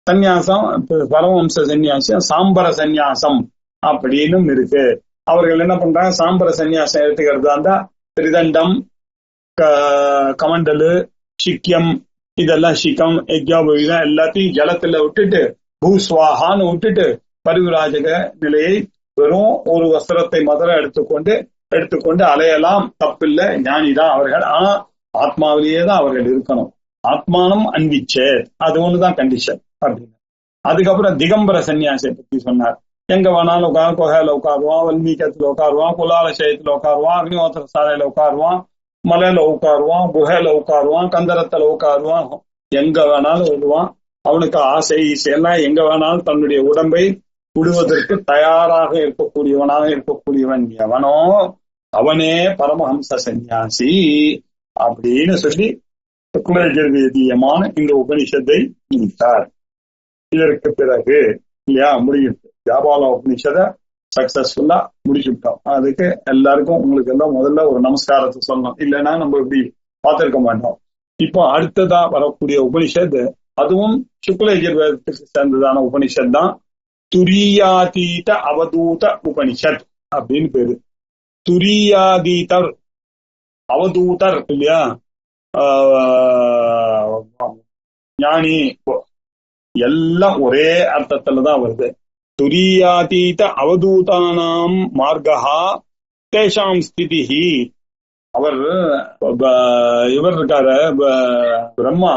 B: சந்நியாசம் பரமஹம்ச சன்னியாசம் சாம்பர சந்நியாசம் அப்படின்னு இருக்கு. அவர்கள் என்ன பண்றாங்க, சாம்பர சன்னியாசம் எடுத்துக்கிறதா இருந்தா திரிதண்டம், கமண்டலு, சிக்கியம், இதெல்லாம் சிக்கம் யஜ்ஞாபவீதம் எல்லாத்தையும் ஜலத்துல விட்டுட்டு பூஸ்வாகான்னு விட்டுட்டு பரிவிராஜக நிலையை வெறும் ஒரு வஸ்திரத்தை மாத்திரம் எடுத்துக்கொண்டு அலையலாம், தப்பில்லை, ஞானிதான் அவர்கள். ஆனா ஆத்மாவிலேயே தான் அவர்கள் இருக்கணும். ஆத்மானம் அன்பிச்சே, அது ஒண்ணுதான் கண்டிஷன் அப்படின்னு. அதுக்கப்புறம் திகம்பர சன்னியாசியை பத்தி சொன்னார். எங்க வேணாலும் உட்காரு, கொகையில உட்காருவான், வல்மீகத்துல உட்காருவான், குலாலசயத்துல உட்காருவான், அக்னிஹோத்திர சாலையில உட்காருவான், மலையில உட்காருவான், குகையில உட்காருவான், கந்தரத்துல உட்காருவான், எங்க வேணாலும் விடுவான். அவனுக்கு ஆசை ஈசையெல்லாம் எங்க வேணாலும் தன்னுடைய உடம்பை விடுவதற்கு தயாராக இருக்கக்கூடியவன் எவனோ அவனே பரமஹம்ச சன்னியாசி அப்படின்னு சொல்லி சுக்லயஜுர்வேதியமான இந்த உபனிஷத்தை முடித்தார். இதற்கு பிறகு இல்லையா முடியும், ஜாபால உபனிஷத சக்சஸ்ஃபுல்லா முடிச்சுட்டோம். அதுக்கு எல்லாருக்கும் உங்களுக்கு எல்லாம் முதல்ல ஒரு நமஸ்காரத்தை சொல்லணும், இல்லைன்னா நம்ம இப்படி பார்த்திருக்க மாட்டோம். இப்போ அடுத்ததா வரக்கூடிய உபனிஷத், அதுவும் சுக்லயஜுர்வேதத்துக்கு சேர்ந்ததான உபனிஷத் தான். துரியாதீத அவதூத உபனிஷத் அப்படின்னு பேரு. துரியாதீதர், அவதூதர் இல்லையா, ஞானி, எல்லாம் ஒரே அர்த்தத்துலதான் வருது. துரியாதீத அவதூதானாம் மார்கா தேஷாம் ஸ்திதிஹி. இவர் இருக்காரு பிரம்மா,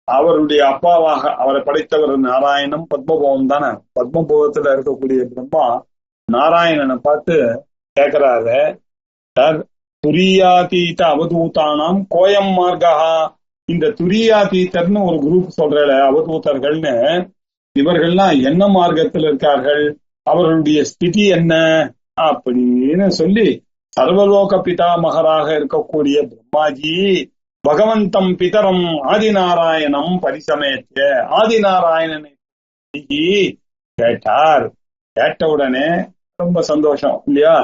B: அவருடைய அப்பாவாக அவரை படைத்தவர் நாராயணம் பத்மபவம் தானே. பத்மபவத்துல இருக்கக்கூடிய பிரம்மா நாராயணனை பார்த்து கேட்கிறாரு, துரியாதீத அவதூதானாம் கோயம் மார்கா. இந்த துரியாதீதர்னு ஒரு குரூப் சொல்ற அவதூதர்கள்னு, இவர்கள்லாம் என்ன மார்க்கத்தில் இருக்கார்கள், அவர்களுடைய ஸ்திதி என்ன அப்படின்னு சொல்லி சர்வலோக பிதாமகராக இருக்கக்கூடிய பிரம்மாஜி பகவந்தம் பிதரம் ஆதிநாராயணம் பரிசமேற்ற ஆதிநாராயணனை கேட்டார். கேட்டவுடனே ரொம்ப சந்தோஷம் இல்லையா,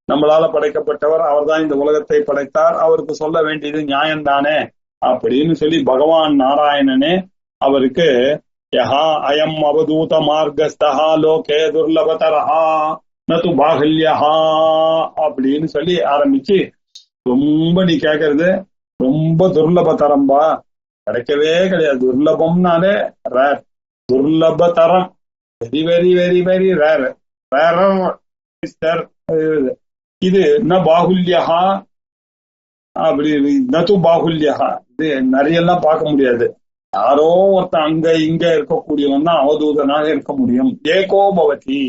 B: நம்மளால படைக்கப்பட்டவர் அவர்தான் இந்த உலகத்தை படைத்தார், அவருக்கு சொல்ல வேண்டியது நியாயம்தானே அப்படின்னு சொல்லி பகவான் நாராயணனே அவருக்கு யஹா அயம் அவதூத மார்கஸ்தஹா லோகே துர்லபதரஹா நது பாகல்யஹா அப்படின்னு சொல்லி ஆரம்பிச்சு, ரொம்ப நீ கேட்கறது ரொம்ப துர்லபதரம்பா, கிடைக்கவே கிடையாது. துர்லபம்னாலே ரேர், துர்லபதரம் very very very very rare, rarer இது. ந பாகுல்யஹா அப்படி, நது பாகுல்யஹா, இது நிறைய எல்லாம் பார்க்க முடியாது. யாரோ ஒருத்தன் அங்க இங்க இருக்கக்கூடியவன் தான் அவதூதனாக இருக்க முடியும். ஏகோ பவதி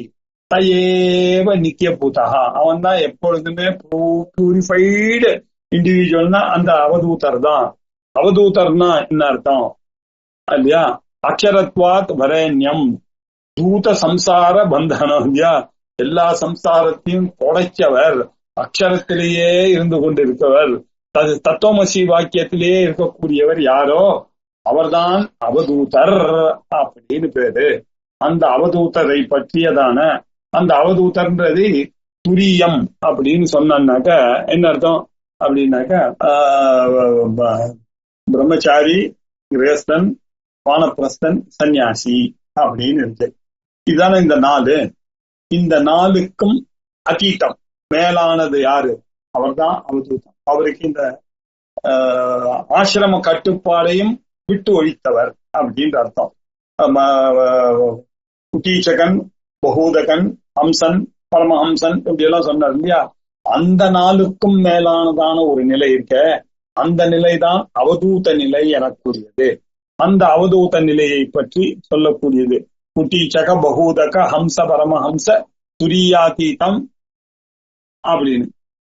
B: தயேவ நித்திய பூதகா, அவன் தான் எப்பொழுதுமே பியூரிஃபைடு இண்டிவிஜுவல்னா அந்த அவதூதர் தான். அவதூதர்னா என்ன அர்த்தம் இல்லையா, அக்ஷரத்வாத் வரேண்யம் தூத சம்சார பந்தனம் இல்லையா, எல்லா சம்சாரத்தையும் தொலைச்சவர், அக்ஷரத்திலேயே இருந்து கொண்டிருக்கவர், தத்துவமசி வாக்கியத்திலேயே இருக்கக்கூடியவர் யாரோ அவர்தான் அவதூதர் அப்படின்னு பேரு. அந்த அவதூதரை பற்றியதான அந்த அவதூதர்ன்றது துரியம் அப்படின்னு சொன்னாக்க என்ன அர்த்தம் அப்படின்னாக்க பிரம்மச்சாரி, கிரகஸ்தன், வானப்பிரஸ்தன், சன்னியாசி அப்படின்னு இருக்கு. இதுதானே இந்த 4. இந்த 4க்கும் அதீதம் மேலானது யாரு? அவர்தான் அவதூதன். அவருக்கு இந்த ஆசிரம கட்டுப்பாடையும் விட்டு ஒழித்தவர் அப்படின்ற அர்த்தம். குட்டீச்சகன், பகூதகன், ஹம்சன், பரமஹம்சன் இப்படி எல்லாம் சொன்னார் இல்லையா? அந்த 4க்கும் மேலானதான ஒரு நிலை இருக்க, அந்த நிலைதான் அவதூத நிலை எனக்கூடியது. அந்த அவதூத நிலையை பற்றி சொல்லக்கூடியது. குட்டீச்சக, பகூதக, ஹம்ச, பரமஹம்ச, துரியாதீதம் அப்படின்னு.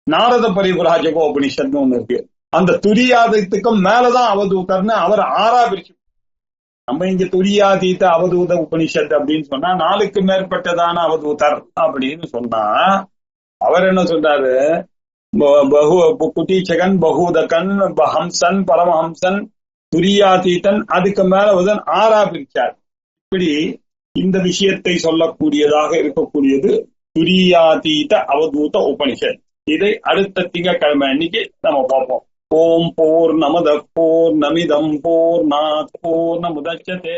B: நாரத பரிவிராஜக உபனிஷத்னு ஒண்ணு இருக்கு. அந்த துரியாதீத்துக்கும் மேலதான் அவதூதர்னு அவர் 6ஆ பிரிச்சு. நம்ம இங்க துரியாதீத அவதூத உபனிஷத் அப்படின்னு சொன்னா 4க்கு மேற்பட்டதான அவதூதர் அப்படின்னு சொன்னா, அவர் என்ன சொல்றாரு? குட்டீச்சகன், பகூதகன், ஹம்சன், பரமஹம்சன், துரியாதீதன், அதுக்கு மேல 6ஆ பிரிச்சார். இப்படி இந்த விஷயத்தை சொல்லக்கூடியதாக இருக்கக்கூடியது துரியாதீத அவதூத உபனிஷத். இதை அடுத்த திங்கட்கிழமை அன்னைக்கு நம்ம பார்ப்போம். ஓம் பூர்ணமத பூர்ணமிதம் பூர்ணாத் பூர்ணமுதச்யதே